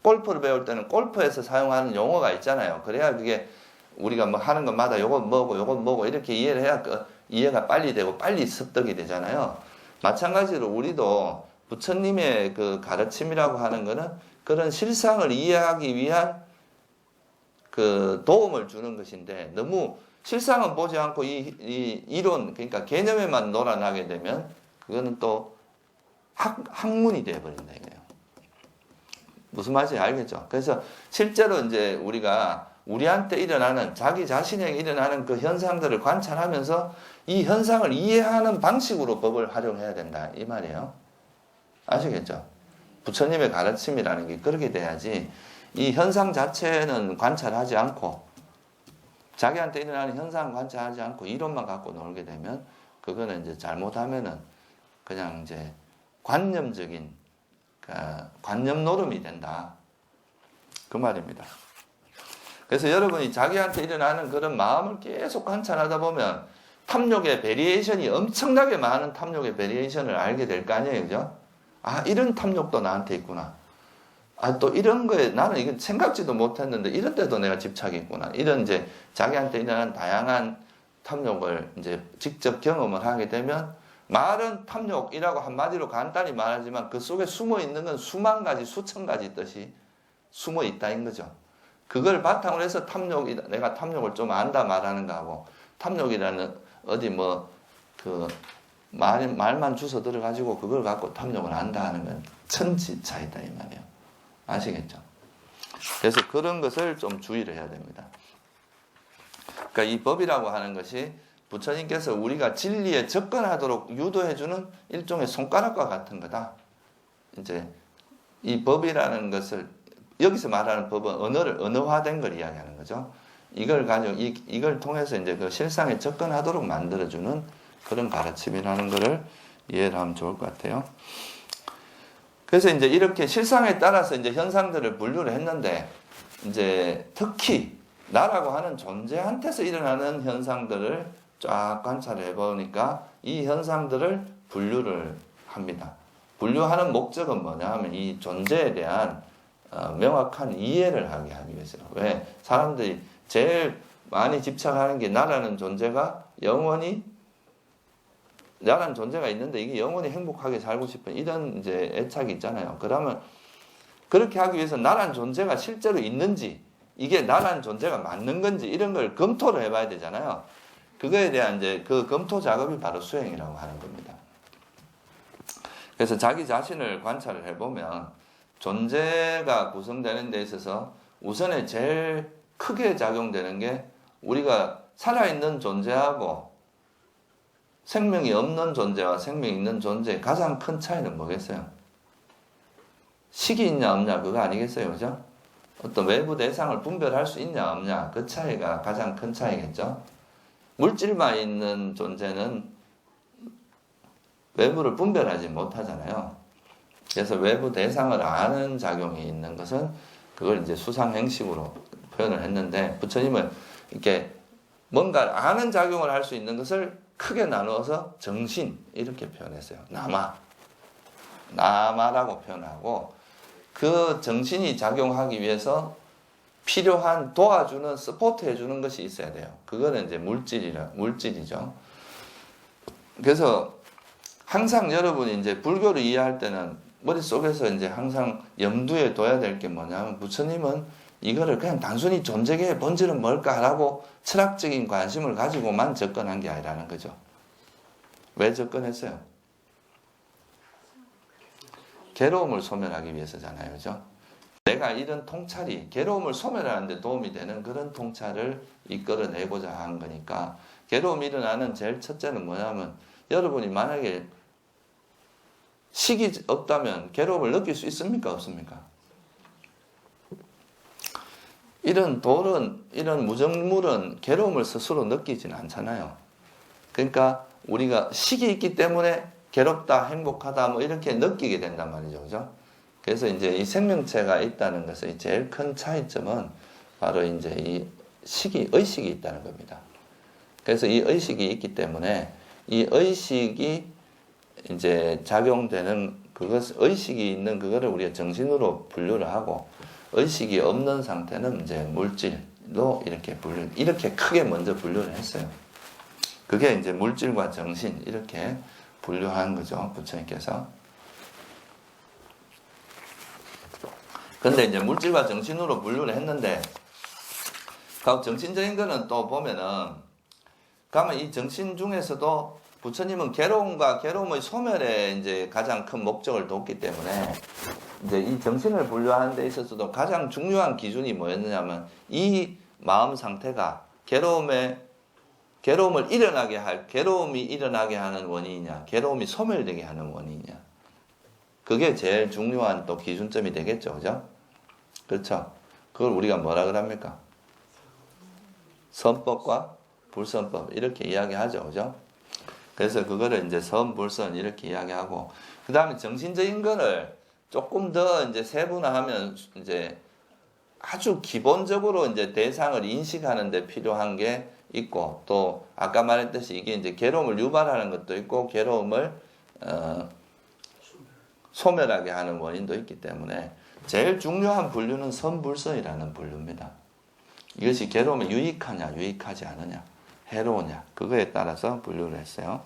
Speaker 1: 골프를 배울 때는 골프에서 사용하는 용어가 있잖아요. 그래야 그게 우리가 뭐 하는 것마다 요건 뭐고 이렇게 이해를 해야 이해가 빨리 되고 빨리 습득이 되잖아요. 마찬가지로 우리도 부처님의 그 가르침이라고 하는 거는 그런 실상을 이해하기 위한 그 도움을 주는 것인데, 너무 실상은 보지 않고 이 이론, 그러니까 개념에만 놀아나게 되면 그거는 또 학문이 되어버린다 이거예요. 무슨 말인지 알겠죠? 그래서 실제로 이제 우리가 우리한테 일어나는, 자기 자신에게 일어나는 그 현상들을 관찰하면서 이 현상을 이해하는 방식으로 법을 활용해야 된다 이 말이에요. 아시겠죠? 부처님의 가르침이라는 게 그렇게 돼야지, 이 현상 자체는 관찰하지 않고 자기한테 일어나는 현상 관찰하지 않고 이론만 갖고 놀게 되면 그거는 이제 잘못하면은 그냥 이제 관념적인 관념 노름이 된다 그 말입니다. 그래서 여러분이 자기한테 일어나는 그런 마음을 계속 관찰하다 보면 탐욕의 베리에이션이 엄청나게 많은 탐욕의 베리에이션을 알게 될 거 아니에요, 그죠? 아, 이런 탐욕도 나한테 있구나. 아, 또 이런 거에 나는 이건 생각지도 못했는데 이런 데도 내가 집착했구나. 이런 이제 자기한테 일어나는 다양한 탐욕을 이제 직접 경험을 하게 되면 말은 탐욕이라고 한마디로 간단히 말하지만 그 속에 숨어 있는 건 수만 가지, 수천 가지 뜻이 숨어 있다인 거죠. 그걸 바탕으로 해서 탐욕이다. 내가 탐욕을 좀 안다 말하는가 하고 탐욕이라는 어디 뭐 그 말만 주워 들어가지고 그걸 갖고 탐욕을 안다 하는 건 천지 차이다 이 말이에요. 아시겠죠? 그래서 그런 것을 좀 주의를 해야 됩니다. 그러니까 이 법이라고 하는 것이 부처님께서 우리가 진리에 접근하도록 유도해주는 일종의 손가락과 같은 거다. 이제 이 법이라는 것을 여기서 말하는 법은 언어화된 걸 이야기하는 거죠. 이걸 가지고 이걸 통해서 이제 그 실상에 접근하도록 만들어주는 그런 가르침이라는 것을 이해를 하면 좋을 것 같아요. 그래서 이제 이렇게 실상에 따라서 이제 현상들을 분류를 했는데 이제 특히 나라고 하는 존재한테서 일어나는 현상들을 쫙 관찰해 보니까 이 현상들을 분류를 합니다. 분류하는 목적은 뭐냐 하면 이 존재에 대한 명확한 이해를 하게 하기 위해서요. 왜? 사람들이 제일 많이 집착하는 게 나라는 존재가 영원히 나라는 존재가 있는데 이게 영원히 행복하게 살고 싶은 이런 이제 애착이 있잖아요. 그러면 그렇게 하기 위해서 나라는 존재가 실제로 있는지 이게 나라는 존재가 맞는 건지 이런 걸 검토를 해봐야 되잖아요. 그거에 대한 이제 그 검토 작업이 바로 수행이라고 하는 겁니다. 그래서 자기 자신을 관찰을 해보면 존재가 구성되는 데 있어서 우선에 제일 크게 작용되는 게 우리가 살아있는 존재하고 생명이 없는 존재와 생명이 있는 존재의 가장 큰 차이는 뭐겠어요? 식이 있냐 없냐 그거 아니겠어요, 그죠? 어떤 외부 대상을 분별할 수 있냐 없냐 그 차이가 가장 큰 차이겠죠. 물질만 있는 존재는 외부를 분별하지 못하잖아요. 그래서 외부 대상을 아는 작용이 있는 것은 그걸 이제 수상행식으로 표현을 했는데 부처님은 이렇게 뭔가 아는 작용을 할 수 있는 것을 크게 나누어서 정신 이렇게 표현했어요. 나마라고 표현하고 그 정신이 작용하기 위해서 필요한 도와주는 서포트 해주는 것이 있어야 돼요. 그거는 이제 물질이죠. 그래서 항상 여러분이 이제 불교를 이해할 때는 머릿속에서 이제 항상 염두에 둬야 될 게 뭐냐면 부처님은 이거를 그냥 단순히 존재계의 본질은 뭘까라고 철학적인 관심을 가지고만 접근한 게 아니라는 거죠. 왜 접근했어요? 괴로움을 소멸하기 위해서잖아요. 그죠? 내가 이런 통찰이 괴로움을 소멸하는 데 도움이 되는 그런 통찰을 이끌어내고자 한 거니까 괴로움이 일어나는 제일 첫째는 뭐냐면 여러분이 만약에 식이 없다면 괴로움을 느낄 수 있습니까? 없습니까? 이런 돌은, 이런 무정물은 괴로움을 스스로 느끼지는 않잖아요. 그러니까 우리가 식이 있기 때문에 괴롭다, 행복하다, 뭐 이렇게 느끼게 된단 말이죠. 그죠? 그래서 이제 이 생명체가 있다는 것의 제일 큰 차이점은 바로 이제 이 의식이 있다는 겁니다. 그래서 이 의식이 있기 때문에 이 의식이 이제 작용되는 의식이 있는 그거를 우리가 정신으로 분류를 하고 의식이 없는 상태는 이제 물질로 이렇게 크게 먼저 분류를 했어요. 그게 이제 물질과 정신 이렇게 분류한 거죠, 부처님께서. 근데 이제 물질과 정신으로 분류를 했는데, 그 정신적인 거는 또 보면은, 가면 이 정신 중에서도 부처님은 괴로움과 괴로움의 소멸에 이제 가장 큰 목적을 뒀기 때문에, 이제 이 정신을 분류하는 데 있어서도 가장 중요한 기준이 뭐였느냐면, 이 마음 상태가 괴로움이 일어나게 하는 원인이냐, 괴로움이 소멸되게 하는 원인이냐. 그게 제일 중요한 또 기준점이 되겠죠. 그죠? 그렇죠? 그걸 우리가 뭐라 그럽니까? 선법과 불선법. 이렇게 이야기하죠. 그죠? 그래서 그거를 이제 선, 불선 이렇게 이야기하고, 그 다음에 정신적인 거를 조금 더 이제 세분화하면 이제 아주 기본적으로 이제 대상을 인식하는 데 필요한 게 있고, 또 아까 말했듯이 이게 이제 괴로움을 유발하는 것도 있고 괴로움을 소멸하게 하는 원인도 있기 때문에 제일 중요한 분류는 선불선이라는 분류입니다. 이것이 괴로움에 유익하냐 유익하지 않으냐, 해로우냐, 그거에 따라서 분류를 했어요.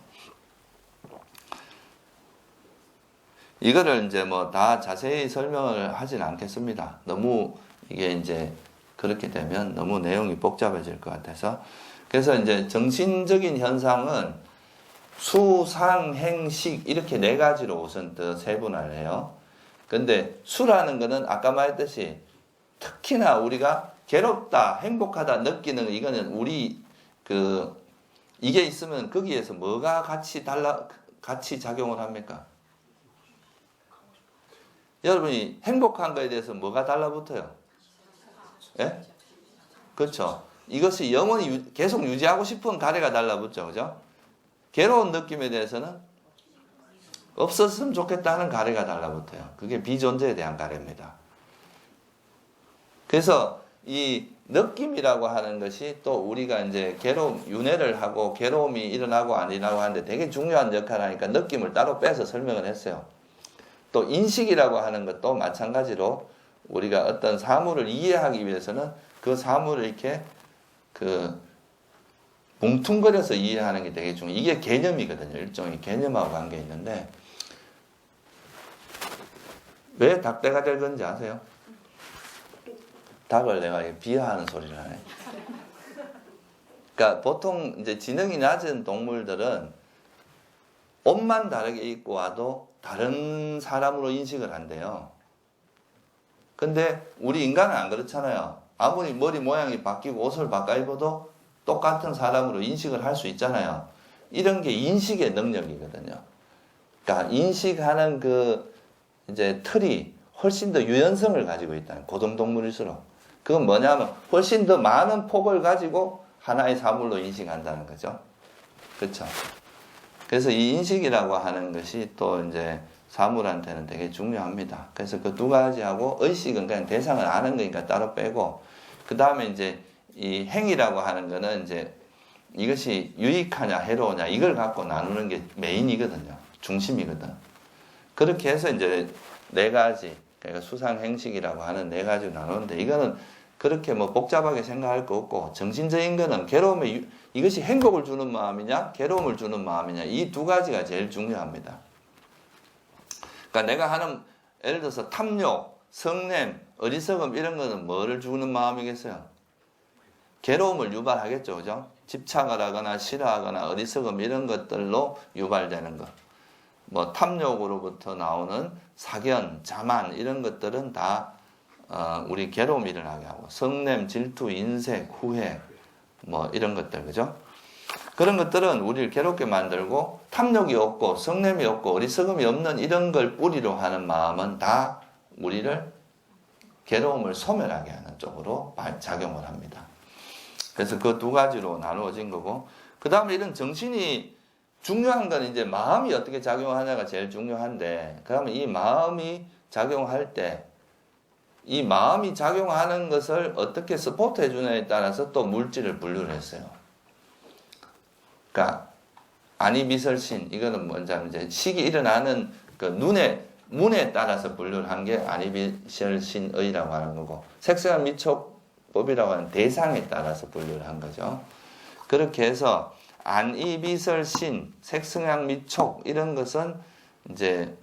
Speaker 1: 이거를 이제 뭐 다 자세히 설명을 하진 않겠습니다. 너무 이게 이제 그렇게 되면 너무 내용이 복잡해질 것 같아서. 그래서 이제 정신적인 현상은 수, 상, 행, 식 이렇게 네 가지로 우선 더 세분화를 해요. 근데 수라는 거는 아까 말했듯이 특히나 우리가 괴롭다, 행복하다 느끼는 이거는 우리 이게 있으면 거기에서 뭐가 같이 작용을 합니까? 여러분이 행복한 거에 대해서 뭐가 달라붙어요? 예? 그렇죠. 이것이 영원히 계속 유지하고 싶은 가래가 달라붙죠. 그죠? 괴로운 느낌에 대해서는 없었으면 좋겠다는 가래가 달라붙어요. 그게 비존재에 대한 가래입니다. 그래서 이 느낌이라고 하는 것이 또 우리가 이제 괴로움, 윤회를 하고 괴로움이 일어나고 안 일어나고 하는데 되게 중요한 역할을 하니까 느낌을 따로 빼서 설명을 했어요. 또 인식이라고 하는 것도 마찬가지로 우리가 어떤 사물을 이해하기 위해서는 그 사물을 이렇게 뭉퉁거려서 이해하는 게 되게 중요해요. 이게 개념이거든요. 일종의 개념하고 관계 있는데 왜 닭대가 될 건지 아세요? 닭을 내가 비하하는 소리를 하네. 그러니까 보통 이제 지능이 낮은 동물들은 옷만 다르게 입고 와도 다른 사람으로 인식을 한대요. 근데 우리 인간은 안 그렇잖아요. 아무리 머리 모양이 바뀌고 옷을 바꿔 입어도 똑같은 사람으로 인식을 할 수 있잖아요. 이런 게 인식의 능력이거든요. 그러니까 인식하는 이제 틀이 훨씬 더 유연성을 가지고 있다는, 고등동물일수록. 그건 뭐냐면 훨씬 더 많은 폭을 가지고 하나의 사물로 인식한다는 거죠. 그렇죠? 그래서 이 인식이라고 하는 것이 또 이제 사물한테는 되게 중요합니다. 그래서 그 두 가지하고 의식은 그냥 대상을 아는 거니까 따로 빼고, 그 다음에 이제 이 행이라고 하는 거는 이제 이것이 유익하냐 해로우냐 이걸 갖고 나누는 게 메인이거든요. 중심이거든. 그렇게 해서 이제 네 가지, 그러니까 수상행식이라고 하는 네 가지로 나누는데, 이거는 그렇게 뭐 복잡하게 생각할 거 없고, 정신적인 거는 괴로움에 이것이 행복을 주는 마음이냐 괴로움을 주는 마음이냐, 이 두 가지가 제일 중요합니다. 그러니까 내가 하는, 예를 들어서 탐욕, 성냄, 어리석음 이런 거는 뭐를 주는 마음이겠어요? 괴로움을 유발하겠죠. 그죠? 집착을 하거나 싫어하거나 어리석음 이런 것들로 유발되는 것. 뭐 탐욕으로부터 나오는 사견, 자만 이런 것들은 다 우리 괴로움이 일어나게 하고, 성냄, 질투, 인색, 후회 뭐 이런 것들, 그죠? 그런 것들은 우리를 괴롭게 만들고, 탐욕이 없고 성냄이 없고 어리석음이 없는 이런 걸 뿌리로 하는 마음은 다 우리를 괴로움을 소멸하게 하는 쪽으로 작용을 합니다. 그래서 그 두 가지로 나누어진 거고, 그 다음에 이런 정신이 중요한 건 이제 마음이 어떻게 작용하냐가 제일 중요한데, 그러면 이 마음이 작용할 때 이 마음이 작용하는 것을 어떻게 서포트 해주냐에 따라서 또 물질을 분류를 했어요. 그러니까 안이비설신, 이거는 먼저 이제 식이 일어나는 그 문에 따라서 분류를 한 게 안이비설신의라고 하는 거고, 색성한 미촉법이라고 하는 대상에 따라서 분류를 한 거죠. 그렇게 해서 안이비설신, 색성향 미촉 이런 것은 이제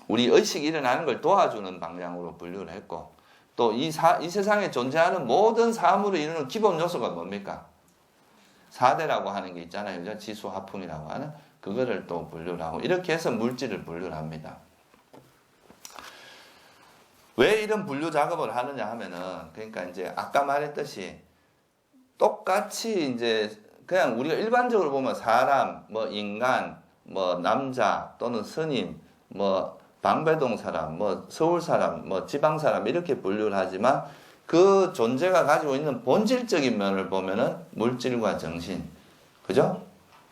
Speaker 1: 우리 의식이 일어나는 걸 도와주는 방향으로 분류를 했고, 또 이 세상에 존재하는 모든 사물을 이루는 기본 요소가 뭡니까? 4대라고 하는 게 있잖아요. 그죠? 지수 화풍이라고 하는 그거를 또 분류를 하고, 이렇게 해서 물질을 분류를 합니다. 왜 이런 분류 작업을 하느냐 하면은, 그러니까 이제 아까 말했듯이 똑같이 이제 그냥 우리가 일반적으로 보면 사람, 뭐 인간, 뭐 남자 또는 스님, 뭐 방배동 사람, 뭐 서울 사람, 뭐 지방 사람 이렇게 분류를 하지만, 그 존재가 가지고 있는 본질적인 면을 보면은 물질과 정신, 그죠?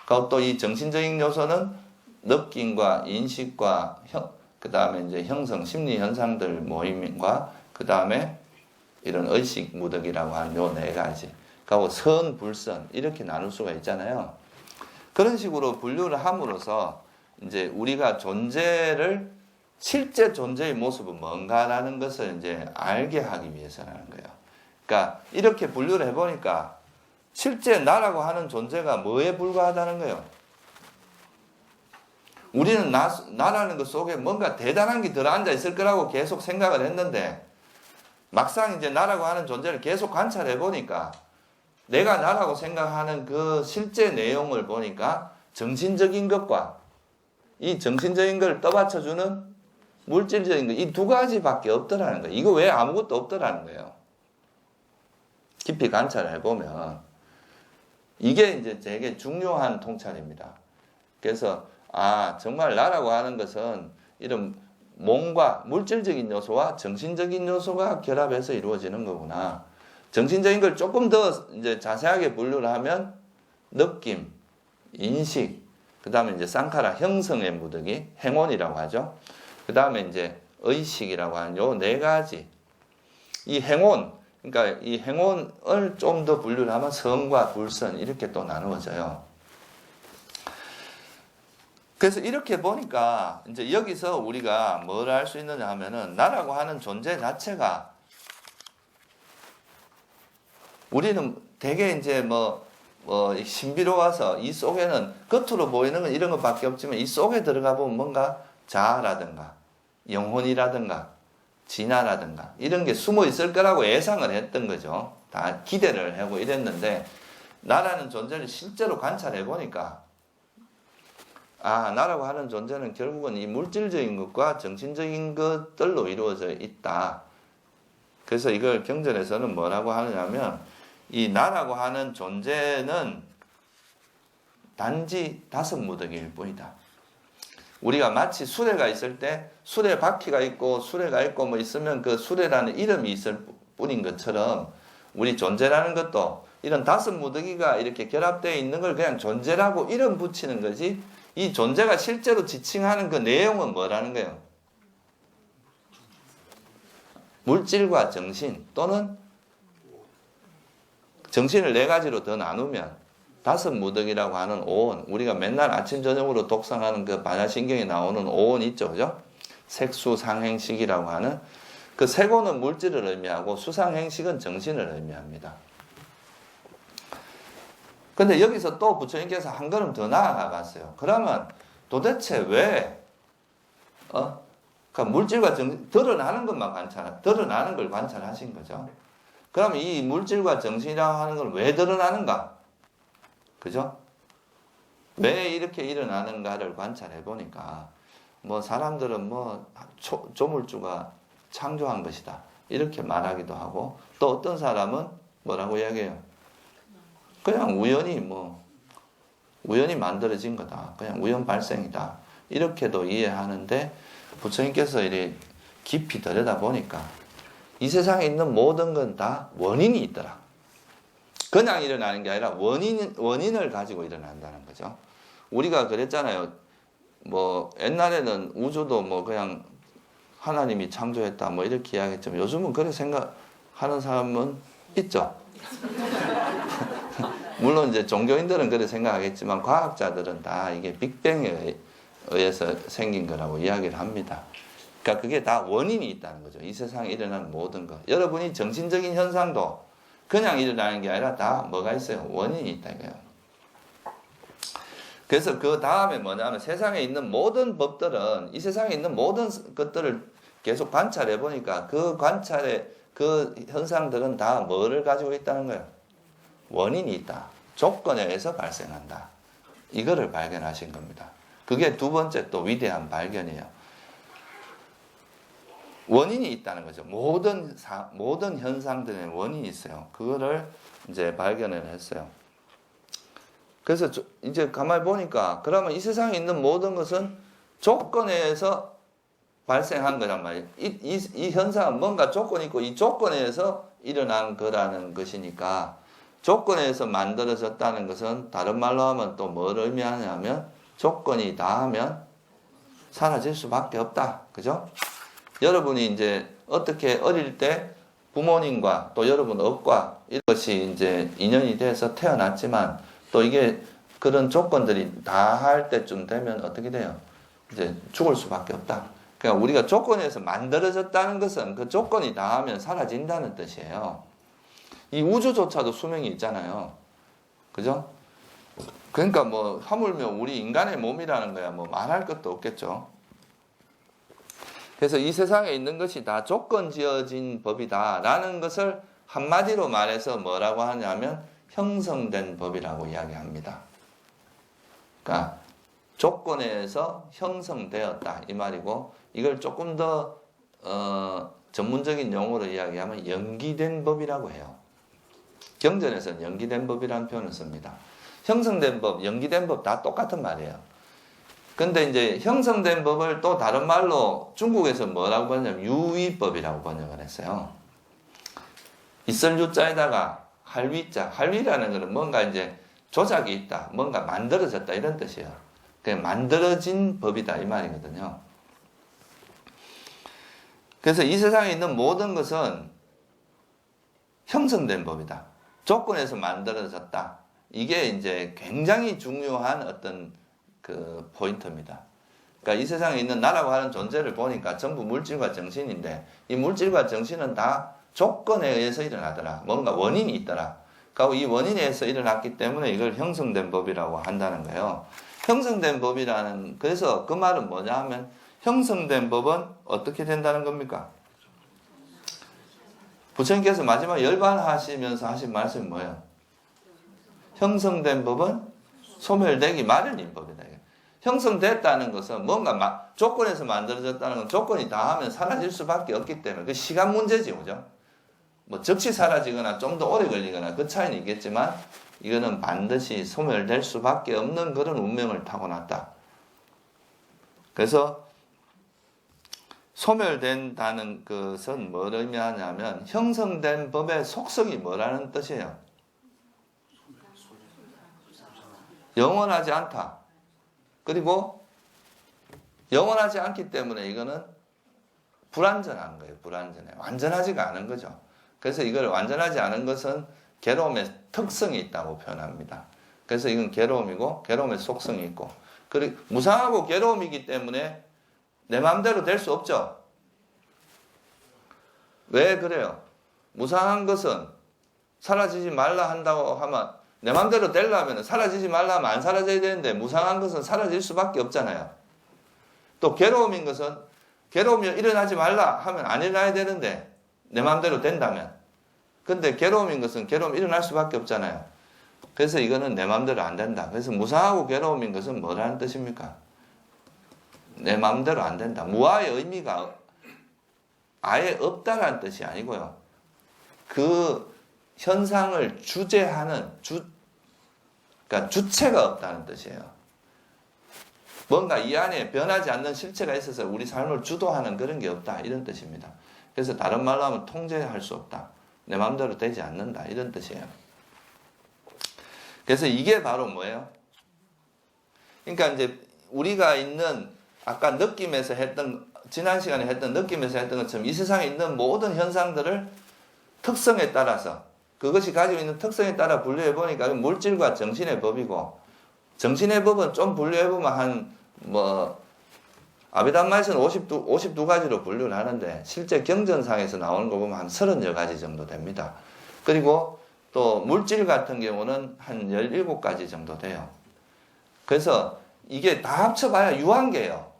Speaker 1: 그리고 또 이 정신적인 요소는 느낌과 인식과 그 다음에 이제 형성, 심리 현상들 모임과 그 다음에 이런 의식 무덕이라고 하는 요 네 가지. 하고 선, 불선 이렇게 나눌 수가 있잖아요. 그런 식으로 분류를 함으로써 이제 우리가 존재를 실제 존재의 모습은 뭔가라는 것을 이제 알게 하기 위해서라는 거예요. 그러니까 이렇게 분류를 해보니까 실제 나라고 하는 존재가 뭐에 불과하다는 거예요. 우리는 나라는 것 속에 뭔가 대단한 게 들어앉아 있을 거라고 계속 생각을 했는데 막상 이제 나라고 하는 존재를 계속 관찰해 보니까 내가 나라고 생각하는 그 실제 내용을 보니까 정신적인 것과 이 정신적인 걸 떠받쳐주는 물질적인 것, 이 두 가지밖에 없더라는 거예요. 이거 외에 아무것도 없더라는 거예요. 깊이 관찰을 해보면 이게 이제 되게 중요한 통찰입니다. 그래서 정말 나라고 하는 것은 이런 몸과 물질적인 요소와 정신적인 요소가 결합해서 이루어지는 거구나. 정신적인 걸 조금 더 이제 자세하게 분류를 하면 느낌, 인식, 그 다음에 이제 쌍카라 형성의 무더기, 행원이라고 하죠. 그 다음에 이제 의식이라고 하는 요 네 가지. 이 행원, 그러니까 이 행원을 좀 더 분류를 하면 선과 불선 이렇게 또 나누어져요. 그래서 이렇게 보니까 이제 여기서 우리가 뭘 알 수 있느냐 하면은 나라고 하는 존재 자체가 우리는 되게 이제 신비로워서 이 속에는 겉으로 보이는 건 이런 것밖에 없지만 이 속에 들어가 보면 뭔가 자아라든가 영혼이라든가 진화라든가 이런 게 숨어 있을 거라고 예상을 했던 거죠. 다 기대를 하고 이랬는데 나라는 존재를 실제로 관찰해 보니까 나라고 하는 존재는 결국은 이 물질적인 것과 정신적인 것들로 이루어져 있다. 그래서 이걸 경전에서는 뭐라고 하느냐면 이 나라고 하는 존재는 단지 다섯 무더기일 뿐이다. 우리가 마치 수레가 있을 때 수레 바퀴가 있고 수레가 있고 뭐 있으면 그 수레라는 이름이 있을 뿐인 것처럼 우리 존재라는 것도 이런 다섯 무더기가 이렇게 결합되어 있는 걸 그냥 존재라고 이름 붙이는 거지 이 존재가 실제로 지칭하는 그 내용은 뭐라는 거예요? 물질과 정신 또는 정신을 네 가지로 더 나누면 다섯 무더기라고 하는 오온, 우리가 맨날 아침 저녁으로 독상하는 그 반야신경에 나오는 오온 있죠, 그죠? 색수상행식이라고 하는 그 색오는 물질을 의미하고 수상행식은 정신을 의미합니다. 근데 여기서 또 부처님께서 한 걸음 더 나아가 봤어요. 그러면 도대체 왜 그러니까 물질과 정신 드러나는 것만 드러나는 걸 관찰하신 거죠. 그럼 이 물질과 정신이라고 하는 걸 왜 드러나는가? 그죠? 왜 이렇게 일어나는가를 관찰해 보니까 사람들은 조물주가 창조한 것이다 이렇게 말하기도 하고 또 어떤 사람은 뭐라고 이야기해요? 그냥 우연히 만들어진 거다. 그냥 우연 발생이다. 이렇게도 이해하는데 부처님께서 이렇게 깊이 들여다보니까 이 세상에 있는 모든 건 다 원인이 있더라. 그냥 일어나는 게 아니라 원인을 가지고 일어난다는 거죠. 우리가 그랬잖아요. 옛날에는 우주도 그냥 하나님이 창조했다 이렇게 이야기했지만 요즘은 그렇게 생각하는 사람은 있죠. 물론 이제 종교인들은 그렇게 생각하겠지만 과학자들은 다 이게 빅뱅에 의해서 생긴 거라고 이야기를 합니다. 그러니까 그게 다 원인이 있다는 거죠. 이 세상에 일어나는 모든 것. 여러분이 정신적인 현상도 그냥 일어나는 게 아니라 다 뭐가 있어요? 원인이 있다 이거예요. 그래서 그 다음에 뭐냐면 세상에 있는 모든 법들은 이 세상에 있는 모든 것들을 계속 관찰해 보니까 그 관찰의 그 현상들은 다 뭐를 가지고 있다는 거예요? 원인이 있다. 조건에 의해서 발생한다. 이거를 발견하신 겁니다. 그게 두 번째 또 위대한 발견이에요. 원인이 있다는 거죠. 모든 현상들의 원인이 있어요. 그거를 이제 발견을 했어요. 그래서 이제 가만히 보니까 그러면 이 세상에 있는 모든 것은 조건에 의해서 발생한 거란 말이에요. 이 현상은 뭔가 조건이 있고 이 조건에 의해서 일어난 거라는 것이니까 조건에 의해서 만들어졌다는 것은 다른 말로 하면 또 뭘 의미하냐면 조건이 다하면 사라질 수밖에 없다. 그죠? 여러분이 이제 어떻게 어릴 때 부모님과 또 여러분 업과 이런 것이 이제 인연이 돼서 태어났지만 또 이게 그런 조건들이 다 할 때쯤 되면 어떻게 돼요? 이제 죽을 수밖에 없다. 그러니까 우리가 조건에서 만들어졌다는 것은 그 조건이 다 하면 사라진다는 뜻이에요. 이 우주조차도 수명이 있잖아요. 그죠? 그러니까 뭐 하물며 우리 인간의 몸이라는 거야 뭐 말할 것도 없겠죠. 그래서 이 세상에 있는 것이 다 조건 지어진 법이다라는 것을 한마디로 말해서 뭐라고 하냐면 형성된 법이라고 이야기합니다. 그러니까 조건에서 형성되었다 이 말이고, 이걸 조금 더 전문적인 용어로 이야기하면 연기된 법이라고 해요. 경전에서는 연기된 법이라는 표현을 씁니다. 형성된 법, 연기된 법 다 똑같은 말이에요. 근데 이제 형성된 법을 또 다른 말로 중국에서 뭐라고 번역하냐면 유위법이라고 번역을 했어요. 있을 유자에다가 할위자, 할위라는 것은 뭔가 이제 조작이 있다, 뭔가 만들어졌다 이런 뜻이에요. 그냥 만들어진 법이다 이 말이거든요. 그래서 이 세상에 있는 모든 것은 형성된 법이다. 조건에서 만들어졌다. 이게 이제 굉장히 중요한 어떤 그 포인트입니다. 그러니까 이 세상에 있는 나라고 하는 존재를 보니까 전부 물질과 정신인데, 이 물질과 정신은 다 조건에 의해서 일어나더라. 뭔가 원인이 있더라. 그리고 이 원인에 의해서 일어났기 때문에 이걸 형성된 법이라고 한다는 거예요. 형성된 법이라는, 그래서 그 말은 뭐냐 하면 형성된 법은 어떻게 된다는 겁니까? 부처님께서 마지막 열반하시면서 하신 말씀이 뭐예요? 형성된 법은 소멸되기 마련인 법이다. 형성됐다는 것은 뭔가 조건에서 만들어졌다는 건 조건이 다 하면 사라질 수밖에 없기 때문에 그 시간 문제지, 그죠? 뭐 즉시 사라지거나 좀 더 오래 걸리거나 그 차이는 있겠지만 이거는 반드시 소멸될 수밖에 없는 그런 운명을 타고났다. 그래서 소멸된다는 것은 뭘 의미하냐면 형성된 법의 속성이 뭐라는 뜻이에요? 영원하지 않다. 그리고 영원하지 않기 때문에 이거는 불완전한 거예요. 불완전해. 완전하지가 않은 거죠. 그래서 이걸 완전하지 않은 것은 괴로움의 특성이 있다고 표현합니다. 그래서 이건 괴로움이고 괴로움의 속성이 있고, 그리고 무상하고 괴로움이기 때문에 내 마음대로 될 수 없죠. 왜 그래요? 무상한 것은 사라지지 말라 한다고 하면 내 마음대로 되려면 사라지지 말라 하면 안 사라져야 되는데, 무상한 것은 사라질 수밖에 없잖아요. 또 괴로움인 것은 괴로움이 일어나지 말라 하면 안 일어나야 되는데 내 마음대로 된다면, 근데 괴로움인 것은 괴로움이 일어날 수밖에 없잖아요. 그래서 이거는 내 마음대로 안 된다. 그래서 무상하고 괴로움인 것은 뭐라는 뜻입니까? 내 마음대로 안 된다. 무아의 의미가 아예 없다라는 뜻이 아니고요. 그 현상을 주재하는 그러니까 주체가 없다는 뜻이에요. 뭔가 이 안에 변하지 않는 실체가 있어서 우리 삶을 주도하는 그런 게 없다 이런 뜻입니다. 그래서 다른 말로 하면 통제할 수 없다. 내 마음대로 되지 않는다 이런 뜻이에요. 그래서 이게 바로 뭐예요? 그러니까 이제 우리가 있는 아까 느낌에서 했던, 지난 시간에 했던 느낌에서 했던 것처럼 이 세상에 있는 모든 현상들을 특성에 따라서, 그것이 가지고 있는 특성에 따라 분류해 보니까 물질과 정신의 법이고, 정신의 법은 좀 분류해 보면 아비담마에서는 52가지로 분류를 하는데 실제 경전상에서 나오는 거 보면 한 30여 가지 정도 됩니다. 그리고 또 물질 같은 경우는 한 17가지 정도 돼요. 그래서 이게 다 합쳐봐야 유한계예요.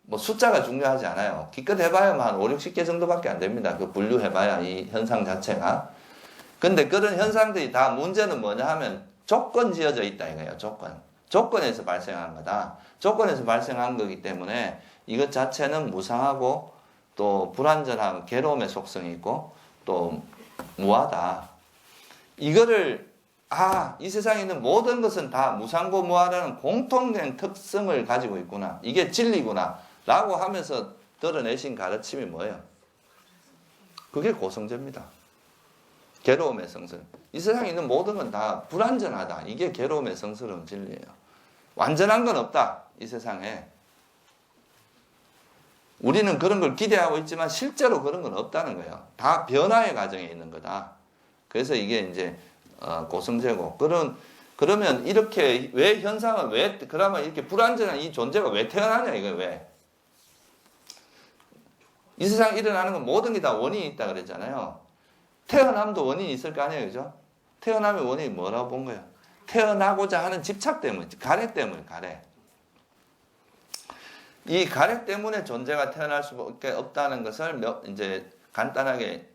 Speaker 1: 뭐 숫자가 중요하지 않아요. 기껏 해봐야 한 5, 60개 정도밖에 안 됩니다. 그 분류해봐야 이 현상 자체가. 근데 그런 현상들이 다 문제는 뭐냐 하면 조건 지어져 있다 이거예요. 조건에서 발생한 거다. 조건에서 발생한 거기 때문에 이것 자체는 무상하고 또 불완전한 괴로움의 속성이 있고 또 무하다. 이거를 이 세상에 있는 모든 것은 다 무상고 무하라는 공통된 특성을 가지고 있구나. 이게 진리구나. 라고 하면서 드러내신 가르침이 뭐예요? 그게 고성제입니다. 괴로움의 성스러움. 이 세상에 있는 모든 건 다 불완전하다. 이게 괴로움의 성스러운 진리예요. 완전한 건 없다. 이 세상에. 우리는 그런 걸 기대하고 있지만 실제로 그런 건 없다는 거예요. 다 변화의 과정에 있는 거다. 그래서 이게 이제 고성제고. 그러면 이렇게 왜 현상을 그러면 이렇게 불완전한 이 존재가 왜 태어나냐 이거 왜? 이 세상에 일어나는 건 모든 게 다 원인이 있다 그랬잖아요. 태어남도 원인이 있을 거 아니에요, 그죠? 태어남의 원인이 뭐라고 본 거예요? 태어나고자 하는 집착 때문에, 가래 때문에, 가래. 이 가래 때문에 존재가 태어날 수밖에 없다는 것을 이제 간단하게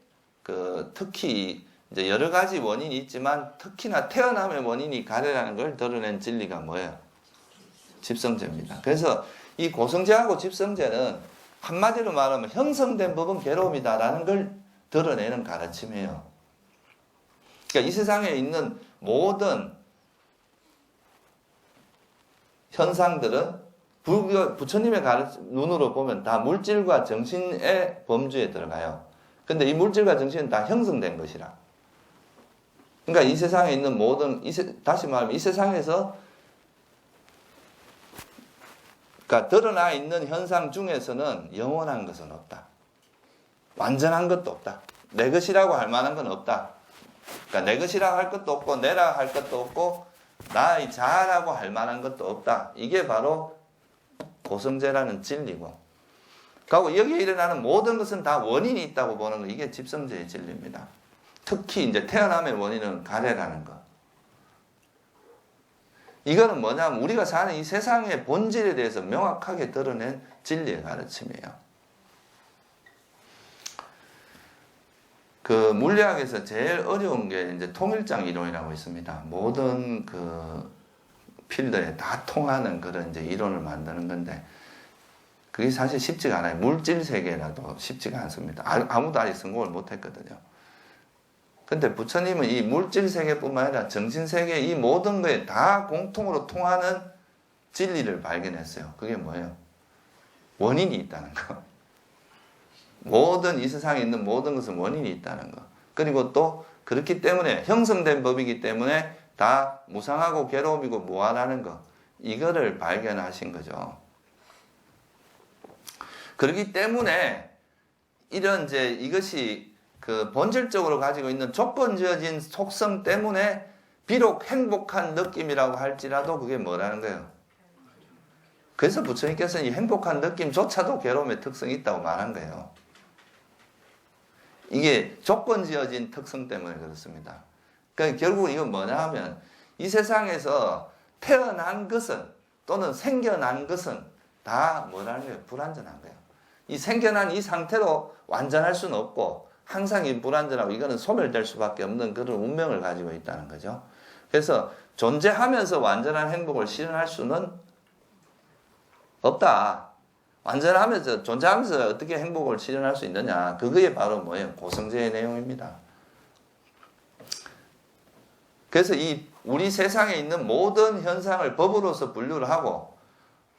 Speaker 1: 특히 이제 여러 가지 원인이 있지만 특히나 태어남의 원인이 가래라는 걸 드러낸 진리가 뭐예요? 집성제입니다. 그래서 이 고성제하고 집성제는 한마디로 말하면 형성된 법은 괴로움이다라는 걸 드러내는 가르침이에요. 그러니까 이 세상에 있는 모든 현상들은 부처님의 눈으로 보면 다 물질과 정신의 범주에 들어가요. 근데 이 물질과 정신은 다 형성된 것이라. 그러니까 이 세상에 있는 모든, 다시 말하면 이 세상에서 그러니까 드러나 있는 현상 중에서는 영원한 것은 없다. 완전한 것도 없다. 내 것이라고 할 만한 건 없다. 그러니까 내 것이라고 할 것도 없고 내라 할 것도 없고 나의 자아라고 할 만한 것도 없다. 이게 바로 고성제라는 진리고. 그리고 여기에 일어나는 모든 것은 다 원인이 있다고 보는 거. 이게 집성제의 진리입니다. 특히 이제 태어남의 원인은 가래라는 거. 이거는 뭐냐면 우리가 사는 이 세상의 본질에 대해서 명확하게 드러낸 진리의 가르침이에요. 물리학에서 제일 어려운 게 이제 통일장 이론이라고 있습니다. 모든 필드에 다 통하는 그런 이제 이론을 만드는 건데, 그게 사실 쉽지가 않아요. 물질 세계라도 쉽지가 않습니다. 아무도 아직 성공을 못 했거든요. 근데 부처님은 이 물질 세계뿐만 아니라 정신 세계 이 모든 거에 다 공통으로 통하는 진리를 발견했어요. 그게 뭐예요? 원인이 있다는 거. 모든 이 세상에 있는 모든 것은 원인이 있다는 거. 그리고 또 그렇기 때문에 형성된 법이기 때문에 다 무상하고 괴로움이고 무한하는 거. 이거를 발견하신 거죠. 그렇기 때문에 이런 이제 이것이 본질적으로 가지고 있는 조건지어진 속성 때문에 비록 행복한 느낌이라고 할지라도 그게 뭐라는 거예요? 그래서 부처님께서는 이 행복한 느낌조차도 괴로움의 특성이 있다고 말한 거예요. 이게 조건지어진 특성 때문에 그렇습니다. 그러니까 결국 이건 뭐냐 하면 이 세상에서 태어난 것은 또는 생겨난 것은 다 뭐라는 거예요? 불완전한 거예요. 이 생겨난 이 상태로 완전할 수는 없고 항상 이 불완전하고 이거는 소멸될 수밖에 없는 그런 운명을 가지고 있다는 거죠. 그래서 존재하면서 완전한 행복을 실현할 수는 없다. 완전하면서 존재하면서 어떻게 행복을 실현할 수 있느냐. 그게 바로 뭐예요? 고성제의 내용입니다. 그래서 이 우리 세상에 있는 모든 현상을 법으로서 분류를 하고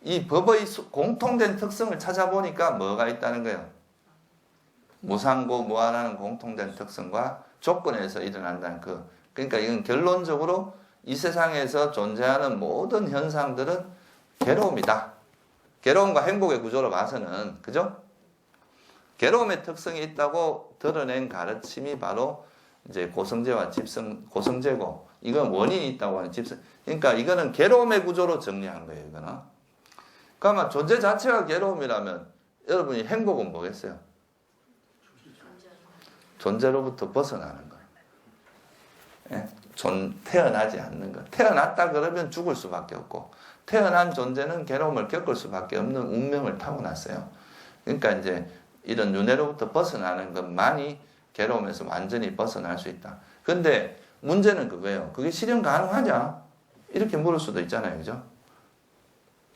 Speaker 1: 이 법의 공통된 특성을 찾아보니까 뭐가 있다는 거예요? 무상고 무한한 공통된 특성과 조건에서 일어난다는 그러니까 이건 결론적으로 이 세상에서 존재하는 모든 현상들은 괴로움이다. 괴로움과 행복의 구조로 봐서는, 그죠? 괴로움의 특성이 있다고 드러낸 가르침이 바로 이제 고성제와 고성제고, 이건 원인이 있다고 하는 집성. 그러니까 이거는 괴로움의 구조로 정리한 거예요, 이거는. 그러면 존재 자체가 괴로움이라면 여러분이 행복은 뭐겠어요? 존재로부터 벗어나는 거. 예? 태어나지 않는 거. 태어났다 그러면 죽을 수밖에 없고, 태어난 존재는 괴로움을 겪을 수밖에 없는 운명을 타고났어요. 그러니까 이제 이런 윤회로부터 벗어나는 것만이 괴로움에서 완전히 벗어날 수 있다. 근데 문제는 그거예요. 그게 실현 가능하냐? 이렇게 물을 수도 있잖아요. 그죠?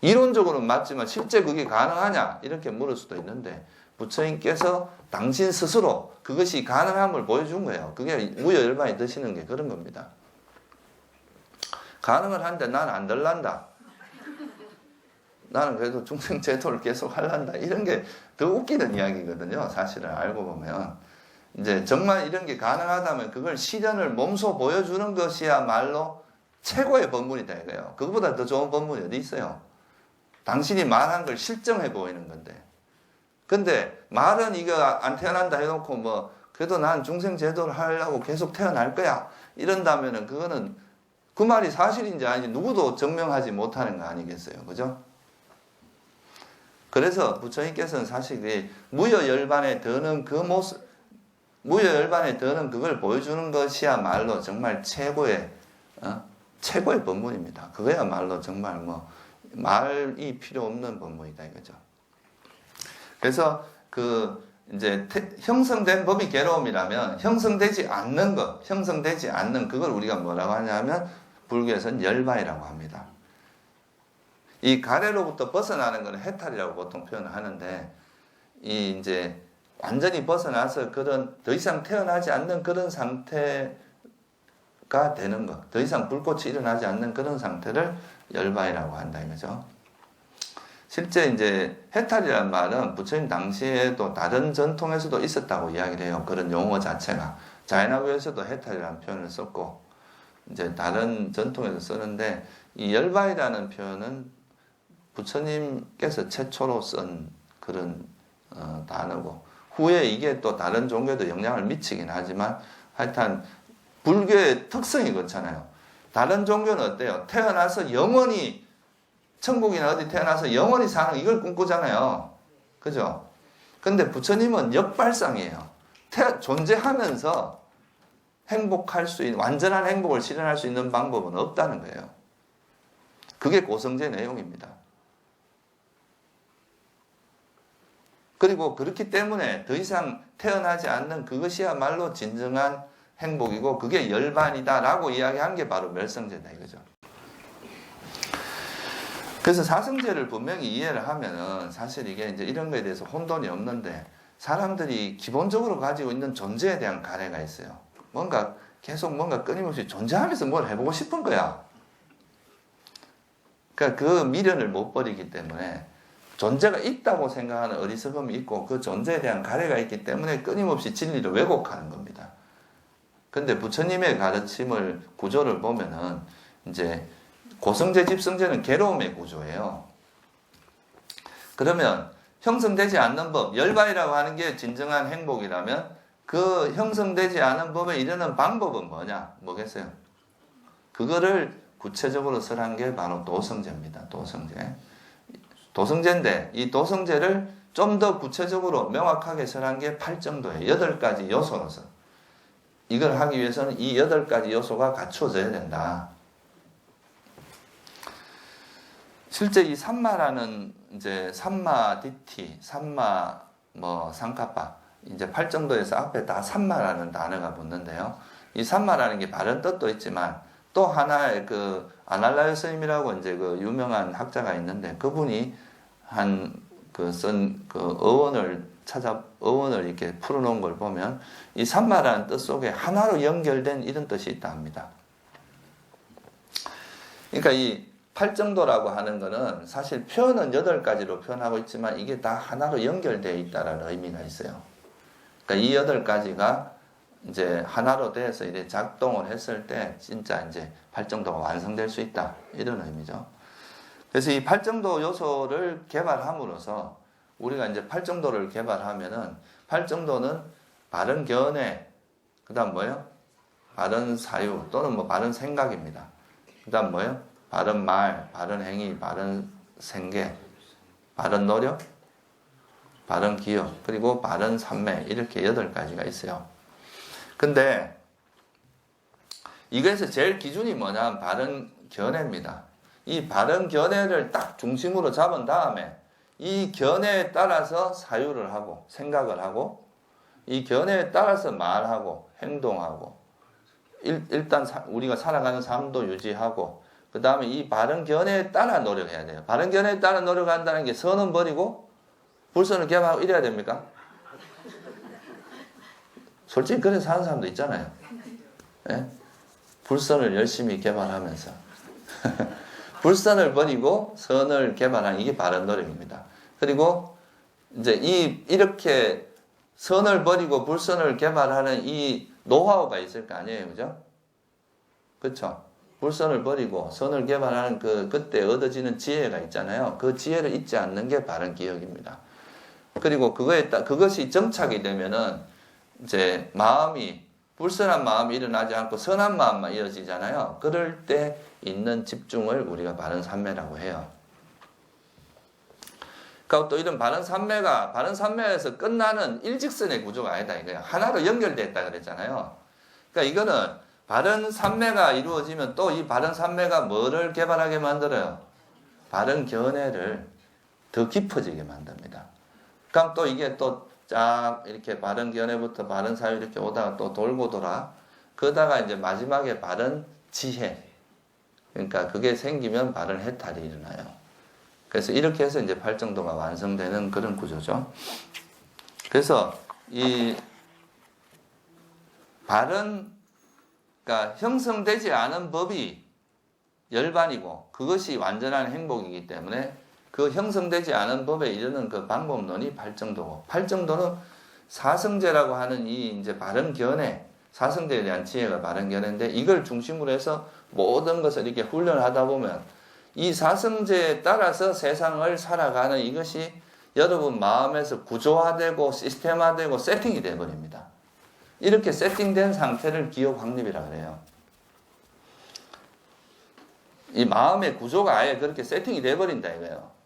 Speaker 1: 이론적으로는 맞지만 실제 그게 가능하냐? 이렇게 물을 수도 있는데 부처님께서 당신 스스로 그것이 가능함을 보여준 거예요. 그게 무여열반이 드시는 게 그런 겁니다. 가능을 하는데 난 안 될란다. 나는 그래도 중생 제도를 계속 할란다. 이런 게 더 웃기는 이야기거든요. 사실은 알고 보면. 이제 정말 이런 게 가능하다면 그걸 실현을 몸소 보여주는 것이야말로 최고의 법문이다 이거예요. 그거보다 더 좋은 법문이 어디 있어요? 당신이 말한 걸 실정해 보이는 건데. 근데 말은 이거 안 태어난다 해놓고 뭐 그래도 난 중생제도를 하려고 계속 태어날 거야 이런다면은 그거는 그 말이 사실인지 아닌지 누구도 증명하지 못하는 거 아니겠어요, 그죠? 그래서 부처님께서는 사실 그 무여열반에 드는 그 모습, 무여열반에 드는 그걸 보여주는 것이야말로 정말 최고의 최고의 법문입니다. 그거야말로 정말 뭐 말이 필요 없는 법문이다 이거죠. 그래서 그 이제 형성된 법이 괴로움이라면 형성되지 않는 것, 형성되지 않는 그걸 우리가 뭐라고 하냐면 불교에서는 열반이라고 합니다. 이 가래로부터 벗어나는 것은 해탈이라고 보통 표현을 하는데, 이 이제 완전히 벗어나서 그런 더 이상 태어나지 않는 그런 상태가 되는 것, 더 이상 불꽃이 일어나지 않는 그런 상태를 열반이라고 한다 이거죠. 실제 이제 해탈이라는 말은 부처님 당시에도 다른 전통에서도 있었다고 이야기를 해요. 그런 용어 자체가 자연화교에서도 해탈이라는 표현을 썼고 이제 다른 전통에서 쓰는데, 이 열반이라는 표현은 부처님께서 최초로 쓴 그런 단어고, 후에 이게 또 다른 종교에도 영향을 미치긴 하지만 하여튼 불교의 특성이 그렇잖아요. 다른 종교는 어때요? 태어나서 영원히 천국이나 어디 태어나서 영원히 사는 이걸 꿈꾸잖아요. 그죠? 근데 부처님은 역발상이에요. 존재하면서 행복할 수 있는, 완전한 행복을 실현할 수 있는 방법은 없다는 거예요. 그게 고성제 내용입니다. 그리고 그렇기 때문에 더 이상 태어나지 않는 그것이야말로 진정한 행복이고 그게 열반이다라고 이야기한 게 바로 멸성제다 이거죠. 그래서 사성제를 분명히 이해를 하면은 사실 이게 이제 이런 거에 대해서 혼돈이 없는데, 사람들이 기본적으로 가지고 있는 존재에 대한 가래가 있어요. 뭔가 계속 뭔가 끊임없이 존재하면서 뭘 해보고 싶은 거야. 그러니까 그 미련을 못 버리기 때문에 존재가 있다고 생각하는 어리석음이 있고 그 존재에 대한 가래가 있기 때문에 끊임없이 진리를 왜곡하는 겁니다. 근데 부처님의 가르침을 구조를 보면은 이제 고성제, 집성제는 괴로움의 구조예요. 그러면 형성되지 않는 법, 열반이라고 하는 게 진정한 행복이라면 그 형성되지 않은 법에 이르는 방법은 뭐냐? 뭐겠어요? 그거를 구체적으로 설한 게 바로 도성제입니다. 도성제. 도성제인데 이 도성제를 좀 더 구체적으로 명확하게 설한 게 팔정도예요. 8가지 요소로서. 이걸 하기 위해서는 이 8가지 요소가 갖추어져야 된다. 실제 이 삼마라는 이제 삼마 디티, 삼마 뭐 상카파, 이제 팔정도에서 앞에 다 삼마라는 단어가 붙는데요. 이 삼마라는 게 바른 뜻도 있지만 또 하나의 그 아날라요 스님이라고 이제 그 유명한 학자가 있는데 그분이 한 그 쓴 그 어원을 이렇게 풀어놓은 걸 보면 이 삼마라는 뜻 속에 하나로 연결된 이런 뜻이 있다 합니다. 그러니까 이 팔정도라고 하는 거는 사실 표현은 8가지로 표현하고 있지만 이게 다 하나로 연결되어 있다라는 의미가 있어요. 그러니까 이 8가지가 이제 하나로 돼서 이제 작동을 했을 때 진짜 이제 팔정도가 완성될 수 있다. 이런 의미죠. 그래서 이 팔정도 요소를 개발함으로써 우리가 이제 팔정도를 개발하면은 팔정도는 바른 견해, 그 다음 뭐예요? 바른 사유 또는 뭐 바른 생각입니다. 그 다음 뭐예요? 바른 말, 바른 행위, 바른 생계, 바른 노력, 바른 기억, 그리고 바른 삼매, 이렇게 8가지가 있어요. 근데 이거에서 제일 기준이 뭐냐면 바른 견해입니다. 이 바른 견해를 딱 중심으로 잡은 다음에 이 견해에 따라서 사유를 하고 생각을 하고 이 견해에 따라서 말하고 행동하고 일단 우리가 살아가는 삶도 유지하고 그 다음에 이 바른 견해에 따라 노력해야 돼요. 바른 견해에 따라 노력한다는 게 선은 버리고 불선을 개발하고 이래야 됩니까? 솔직히 그래서 사는 사람도 있잖아요. 예? 불선을 열심히 개발하면서 불선을 버리고 선을 개발하는 이게 바른 노력입니다. 그리고 이제 이렇게 선을 버리고 불선을 개발하는 이 노하우가 있을 거 아니에요, 그죠? 그렇죠? 불선을 버리고 선을 개발하는 그때 얻어지는 지혜가 있잖아요. 그 지혜를 잊지 않는 게 바른 기억입니다. 그리고 그것이 정착이 되면은 이제 마음이 불선한 마음이 일어나지 않고 선한 마음만 이어지잖아요. 그럴 때 있는 집중을 우리가 바른 삼매라고 해요. 그러니까 또 이런 바른 삼매에서 끝나는 일직선의 구조가 아니다 이거예요. 하나로 연결됐다 그랬잖아요. 그러니까 이거는 바른 삼매가 이루어지면 또 이 바른 삼매가 뭐를 개발하게 만들어요? 바른 견해를 더 깊어지게 만듭니다. 그럼 또 이게 또 쫙 이렇게 바른 견해부터 바른 사유 이렇게 오다가 또 돌고 돌아 그러다가 이제 마지막에 바른 지혜, 그러니까 그게 생기면 바른 해탈이 일어나요. 그래서 이렇게 해서 이제 팔정도가 완성되는 그런 구조죠. 그래서 이 바른, 그러니까 형성되지 않은 법이 열반이고 그것이 완전한 행복이기 때문에 그 형성되지 않은 법에 이르는 그 방법론이 팔정도고, 팔정도는 사성제라고 하는 이 이제 바른 견해, 사성제에 대한 지혜가 바른 견해인데 이걸 중심으로 해서 모든 것을 이렇게 훈련하다 보면 이 사성제에 따라서 세상을 살아가는 이것이 여러분 마음에서 구조화되고 시스템화되고 세팅이 되어버립니다. 이렇게 세팅된 상태를 기억 확립이라고 해요. 이 마음의 구조가 아예 그렇게 세팅이 돼버린다 이거예요.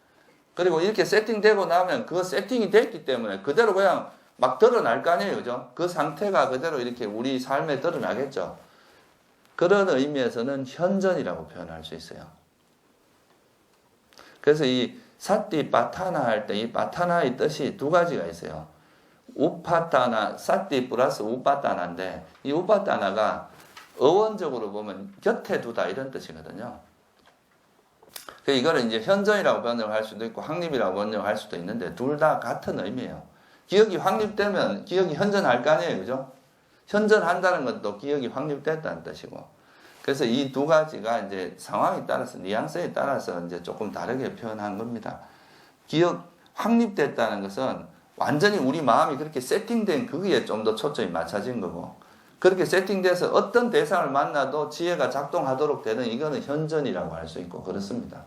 Speaker 1: 그리고 이렇게 세팅되고 나면 그 세팅이 됐기 때문에 그대로 그냥 막 드러날 거 아니에요. 그죠? 그 상태가 그대로 이렇게 우리 삶에 드러나겠죠. 그런 의미에서는 현전이라고 표현할 수 있어요. 그래서 이 사띠빠타나 할 때 이 빠타나의 뜻이 두 가지가 있어요. 우파타나, 사띠 플러스 우파타나인데 이 우파타나가 어원적으로 보면 곁에 두다 이런 뜻이거든요. 이거를 이제 현전이라고 번역할 수도 있고 확립이라고 번역할 수도 있는데 둘 다 같은 의미예요. 기억이 확립되면 기억이 현전할 거 아니에요. 그죠? 현전한다는 것도 기억이 확립됐다는 뜻이고. 그래서 이 두 가지가 이제 상황에 따라서 뉘앙스에 따라서 이제 조금 다르게 표현한 겁니다. 기억 확립됐다는 것은 완전히 우리 마음이 그렇게 세팅된 거기에 좀 더 초점이 맞춰진 거고, 그렇게 세팅돼서 어떤 대상을 만나도 지혜가 작동하도록 되는 이거는 현전이라고 할 수 있고 그렇습니다.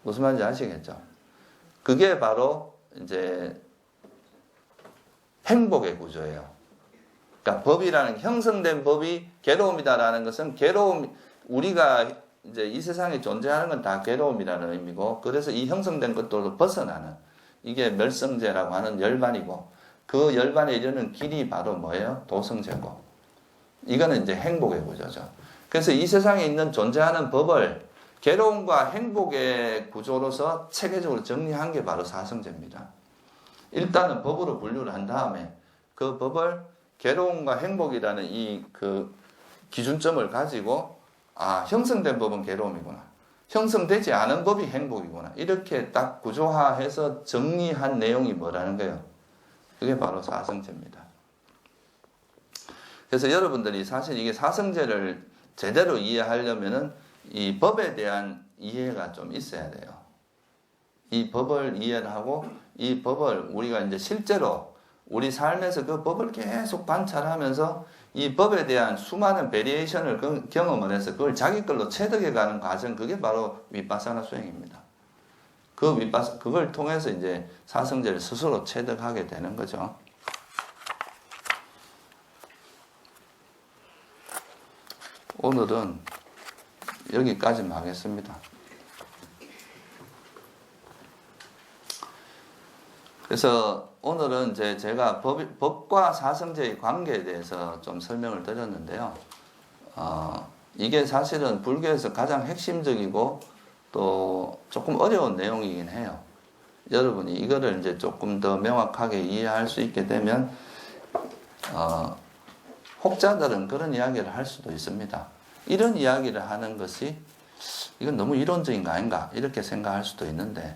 Speaker 1: 무슨 말인지 아시겠죠? 그게 바로 이제 행복의 구조예요. 그러니까 법이라는 형성된 법이 괴로움이다라는 것은 우리가 이제 이 세상에 존재하는 건 다 괴로움이라는 의미고, 그래서 이 형성된 것들로 벗어나는 이게 멸성제라고 하는 열반이고, 그 열반에 이르는 길이 바로 뭐예요? 도성제고. 이거는 이제 행복의 구조죠. 그래서 이 세상에 있는 존재하는 법을 괴로움과 행복의 구조로서 체계적으로 정리한 게 바로 사성제입니다. 일단은 법으로 분류를 한 다음에 그 법을 괴로움과 행복이라는 이 그 기준점을 가지고 형성된 법은 괴로움이구나, 형성되지 않은 법이 행복이구나, 이렇게 딱 구조화해서 정리한 내용이 뭐라는 거예요? 그게 바로 사성제입니다. 그래서 여러분들이 사실 이게 사성제를 제대로 이해하려면은 이 법에 대한 이해가 좀 있어야 돼요. 이 법을 이해를 하고 이 법을 우리가 이제 실제로 우리 삶에서 그 법을 계속 관찰하면서 이 법에 대한 수많은 베리에이션을 경험을 해서 그걸 자기 걸로 체득해가는 과정, 그게 바로 윗바사나 수행입니다. 그걸 통해서 이제 사성제를 스스로 체득하게 되는 거죠. 오늘은 여기까지만 하겠습니다. 그래서 오늘은 제가 법과 사성제의 관계에 대해서 좀 설명을 드렸는데요. 이게 사실은 불교에서 가장 핵심적이고 또 조금 어려운 내용이긴 해요. 여러분이 이거를 이제 조금 더 명확하게 이해할 수 있게 되면, 혹자들은 그런 이야기를 할 수도 있습니다. 이런 이야기를 하는 것이 이건 너무 이론적인 거 아닌가 이렇게 생각할 수도 있는데,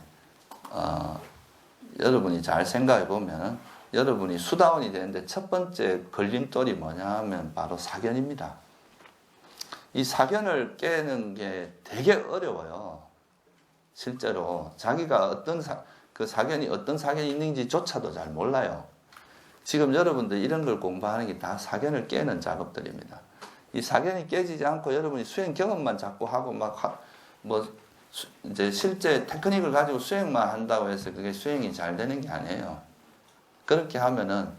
Speaker 1: 여러분이 잘 생각해 보면 여러분이 수다원이 되는데 첫 번째 걸림돌이 뭐냐 하면 바로 사견입니다. 이 사견을 깨는 게 되게 어려워요. 실제로 자기가 그 사견이 어떤 사견이 있는지조차도 잘 몰라요. 지금 여러분들 이런 걸 공부하는 게 다 사견을 깨는 작업들입니다. 이 사견이 깨지지 않고 여러분이 수행 경험만 자꾸 하고 이제 실제 테크닉을 가지고 수행만 한다고 해서 그게 수행이 잘 되는 게 아니에요. 그렇게 하면은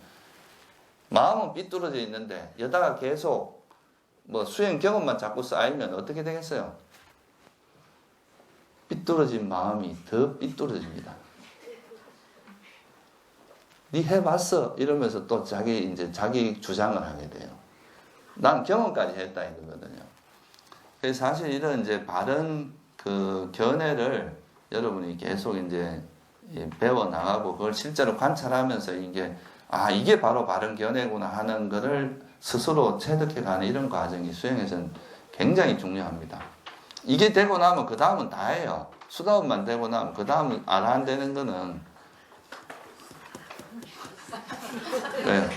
Speaker 1: 마음은 삐뚤어져 있는데 여다가 계속 뭐 수행 경험만 자꾸 쌓이면 어떻게 되겠어요? 삐뚤어진 마음이 더 삐뚤어집니다. 니 해봤어 이러면서 또 자기 주장을 하게 돼요. 난 경험까지 했다 이거거든요. 그래서 사실 이런 이제 바른 그 견해를 여러분이 계속 이제 배워 나가고 그걸 실제로 관찰하면서 이게 바로 바른 견해구나 하는 거를 스스로 체득해가는 이런 과정이 수행에서는 굉장히 중요합니다. 이게 되고 나면 그 다음은 다예요. 수다원만 되고 나면 그 다음은 안 되는 거는 네.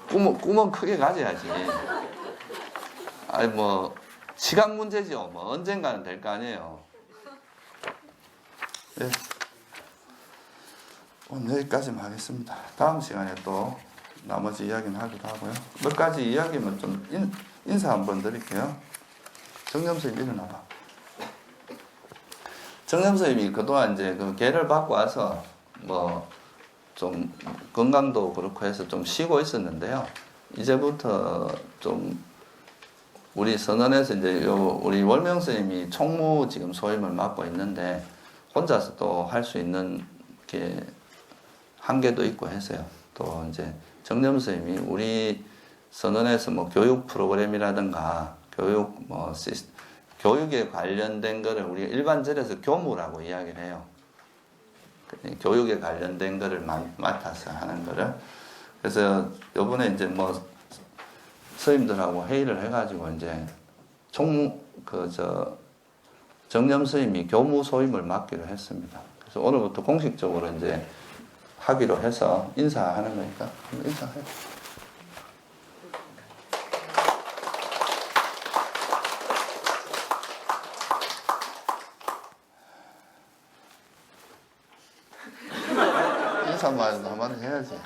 Speaker 1: 꿈은 크게 가져야지. 아니 뭐 시간 문제죠. 뭐 언젠가는 될 거 아니에요. 네. 오늘 여기까지만 하겠습니다. 다음 시간에 또 나머지 이야기는 하기로 하고요. 몇 가지 이야기만 좀 인사 한번 드릴게요. 정념 선생님 일어나봐. 정념 선생님이 그동안 이제 그 개를 받고 와서 뭐 좀 건강도 그렇고 해서 좀 쉬고 있었는데요. 이제부터 좀 우리 선언에서 이제 우리 월명 선생님이 총무 지금 소임을 맡고 있는데 혼자서 또 할 수 있는 게 한계도 있고 해서요. 또 이제 정념 선생님이 우리 선언에서 뭐 교육 프로그램이라든가 교육에 관련된 거를 우리가 일반절에서 교무라고 이야기를 해요. 교육에 관련된 거를 맡아서 하는 거를. 그래서 요번에 이제 뭐 스님들하고 회의를 해가지고 이제 정념 스님이 교무 소임을 맡기로 했습니다. 그래서 오늘부터 공식적으로 이제 하기로 해서 인사하는 거니까 인사해요. 인사만 한마디 해야지.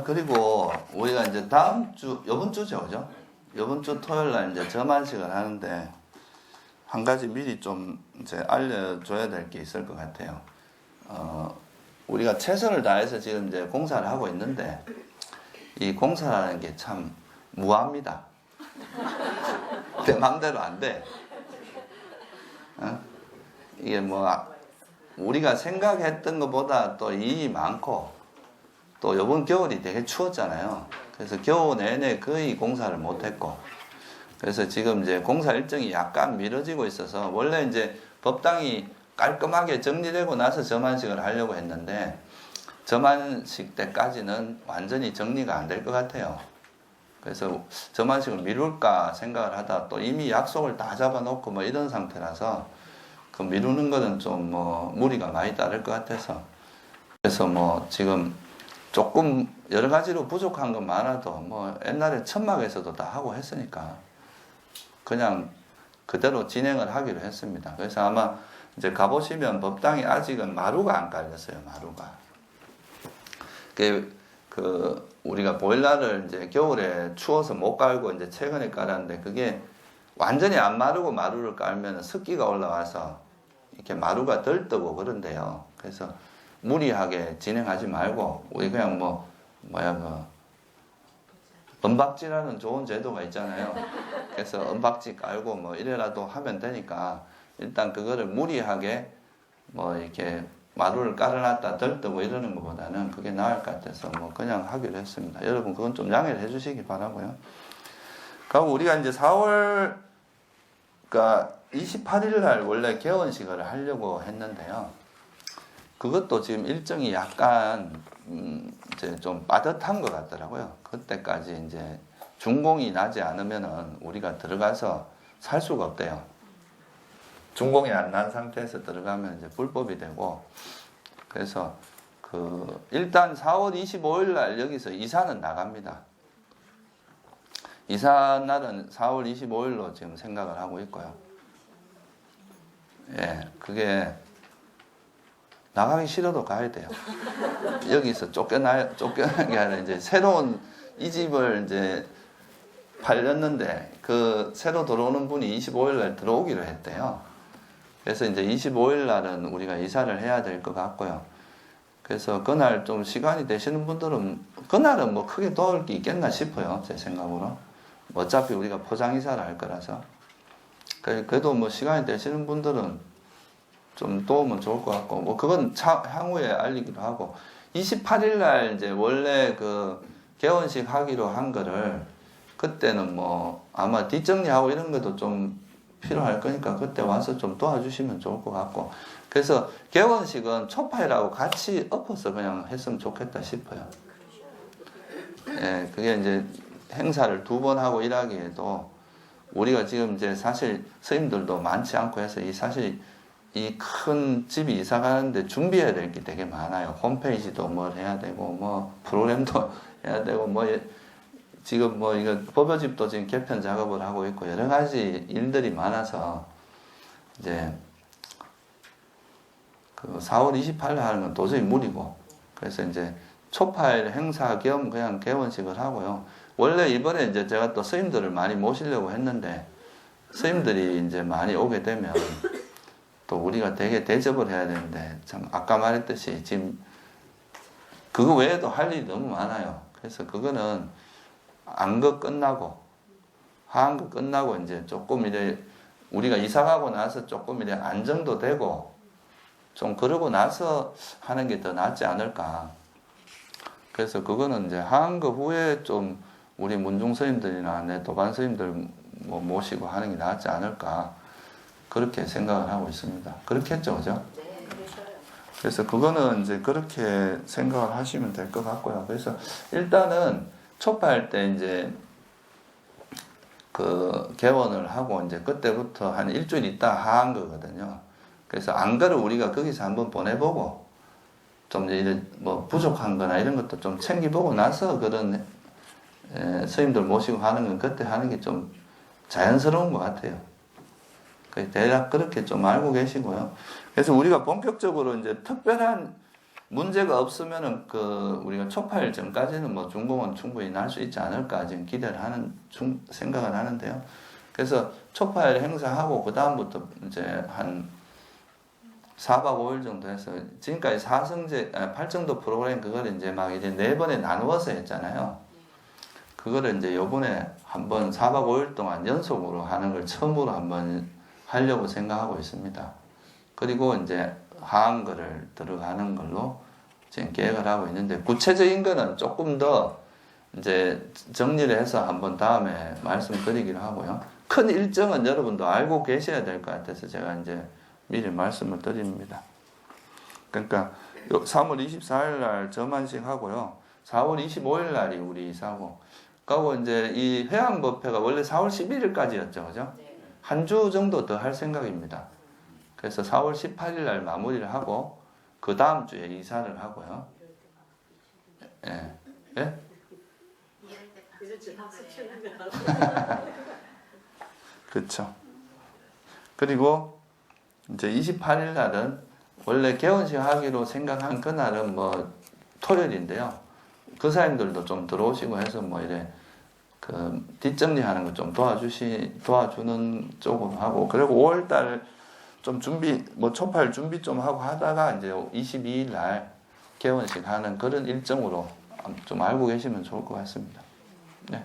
Speaker 1: 그리고 우리가 이제 요번 주죠, 그죠? 요번 주 토요일 날 이제 점안식을 하는데 한 가지 미리 좀 이제 알려줘야 될 게 있을 것 같아요. 우리가 최선을 다해서 지금 이제 공사를 하고 있는데 이 공사라는 게 참 무합니다. 내 맘대로 안 돼. 이게 뭐 우리가 생각했던 것보다 또 일이 많고 또 이번 겨울이 되게 추웠잖아요. 그래서 겨우 내내 거의 공사를 못했고, 그래서 지금 이제 공사 일정이 약간 미뤄지고 있어서 원래 이제 법당이 깔끔하게 정리되고 나서 점안식을 하려고 했는데 점안식 때까지는 완전히 정리가 안 될 것 같아요. 그래서 점안식을 미룰까 생각을 하다 또 이미 약속을 다 잡아놓고 뭐 이런 상태라서 그 미루는 거는 좀 뭐 무리가 많이 따를 것 같아서, 그래서 뭐 지금 조금 여러 가지로 부족한 건 많아도 뭐 옛날에 천막에서도 다 하고 했으니까 그냥 그대로 진행을 하기로 했습니다. 그래서 아마 이제 가보시면 법당이 아직은 마루가 안 깔렸어요. 마루가. 우리가 보일러를 이제 겨울에 추워서 못 깔고 이제 최근에 깔았는데 그게 완전히 안 마르고 마루를 깔면 습기가 올라와서 이렇게 마루가 덜 뜨고 그런데요. 그래서 무리하게 진행하지 말고 우리 그냥 은박지라는 좋은 제도가 있잖아요. 그래서 은박지 깔고 뭐 이래라도 하면 되니까 일단 그거를 무리하게 뭐 이렇게 마루를 깔아놨다 덜 뜨고 이러는 것보다는 그게 나을 것 같아서 뭐 그냥 하기로 했습니다. 여러분 그건 좀 양해를 해주시기 바라고요. 그리고 우리가 이제 4월 그러니까 28일 날 원래 개원식을 하려고 했는데요. 그것도 지금 일정이 약간 이제 좀 빠듯한 것 같더라고요. 그때까지 이제 준공이 나지 않으면은 우리가 들어가서 살 수가 없대요. 준공이 안 난 상태에서 들어가면 이제 불법이 되고, 그래서 일단 4월 25일 날 여기서 이사는 나갑니다. 이사 날은 4월 25일로 지금 생각을 하고 있고요. 예, 그게 나가기 싫어도 가야 돼요. 여기서 쫓겨난 게 아니라 이제 새로운 이 집을 이제 팔렸는데 그 새로 들어오는 분이 25일 날 들어오기로 했대요. 그래서 이제 25일 날은 우리가 이사를 해야 될 것 같고요. 그래서 그날 좀 시간이 되시는 분들은 그날은 뭐 크게 도울 게 있겠나 싶어요. 제 생각으로. 어차피 우리가 포장 이사를 할 거라서. 그래도 뭐 시간이 되시는 분들은 좀 도우면 좋을 것 같고, 뭐 그건 향후에 알리기로 하고, 28일 날 이제 원래 그 개원식 하기로 한 거를 그때는 뭐 아마 뒷정리하고 이런 것도 좀 필요할 거니까 그때 와서 좀 도와주시면 좋을 것 같고, 그래서 개원식은 초파일하고 같이 엎어서 그냥 했으면 좋겠다 싶어요. 예, 그게 이제 행사를 2번 하고 일하기에도 우리가 지금 이제 사실 스님들도 많지 않고 해서 사실 이 큰 집이 이사 가는데 준비해야 될 게 되게 많아요. 홈페이지도 뭘 해야 되고, 뭐 프로그램도 해야 되고, 뭐 지금 뭐 이거 법요집도 지금 개편 작업을 하고 있고 여러 가지 일들이 많아서 이제 그 4월 28일 하는 건 도저히 무리고, 그래서 이제 초파일 행사 겸 그냥 개원식을 하고요. 원래 이번에 이제 제가 또 스님들을 많이 모시려고 했는데 스님들이 이제 많이 오게 되면 또 우리가 되게 대접을 해야 되는데, 참 아까 말했듯이 지금 그거 외에도 할 일이 너무 많아요. 그래서 그거는 안거 끝나고 하한거 끝나고 이제 조금 이제 우리가 이사 가고 나서 조금 이제 안정도 되고 좀 그러고 나서 하는 게 더 낫지 않을까. 그래서 그거는 이제 하한거 후에 좀 우리 문중 스님들이나 내 도반 스님들 뭐 모시고 하는 게 낫지 않을까. 그렇게 생각을 하고 있습니다. 그렇겠죠, 그죠?
Speaker 2: 네, 그렇죠.
Speaker 1: 그래서 그거는 이제 그렇게 생각을 하시면 될 것 같고요. 그래서 일단은 초파할 때 이제 그 개원을 하고 이제 그때부터 한 일주일 있다 하한 거거든요. 그래서 안거를 우리가 거기서 한번 보내보고 좀 이제 뭐 부족한 거나 이런 것도 좀 챙겨보고 나서 그런 스님들 모시고 하는 건 그때 하는 게 좀 자연스러운 것 같아요. 대략 그렇게 좀 알고 계시고요. 그래서 우리가 본격적으로 이제 특별한 문제가 없으면은 우리가 초파일 전까지는 뭐 중공은 충분히 날 수 있지 않을까 지금 기대를 생각을 하는데요. 그래서 초파일 행사하고 그 다음부터 이제 한 4박 5일 정도 해서 지금까지 8정도 프로그램 그걸 이제 막 이제 4번에 나누어서 했잖아요. 그거를 이제 요번에 한번 4박 5일 동안 연속으로 하는 걸 처음으로 한번 하려고 생각하고 있습니다. 그리고 이제 하한 거를 들어가는 걸로 지금 계획을 하고 있는데 구체적인 거는 조금 더 이제 정리를 해서 한번 다음에 말씀드리기로 하고요. 큰 일정은 여러분도 알고 계셔야 될 것 같아서 제가 이제 미리 말씀을 드립니다. 그러니까 3월 24일 날 점안식 하고요. 4월 25일 날이 우리 이사고, 그리고 이제 이 회항법회가 원래 4월 11일까지였죠, 그죠? 한 주 정도 더 할 생각입니다. 그래서 4월 18일 날 마무리를 하고 그 다음 주에 이사를 하고요. 예. 예? 그렇죠. 그리고 이제 28일 날은 원래 개원식 하기로 생각한 그날은 뭐 토요일인데요. 그 사람들도 좀 들어오시고 해서 뭐 이래 그 뒷정리하는 거 좀 도와주는 쪽으로 하고, 그리고 5월달 좀 뭐 초파일 준비 좀 하고 하다가 이제 22일 날 개원식 하는 그런 일정으로 좀 알고 계시면 좋을 것 같습니다. 네.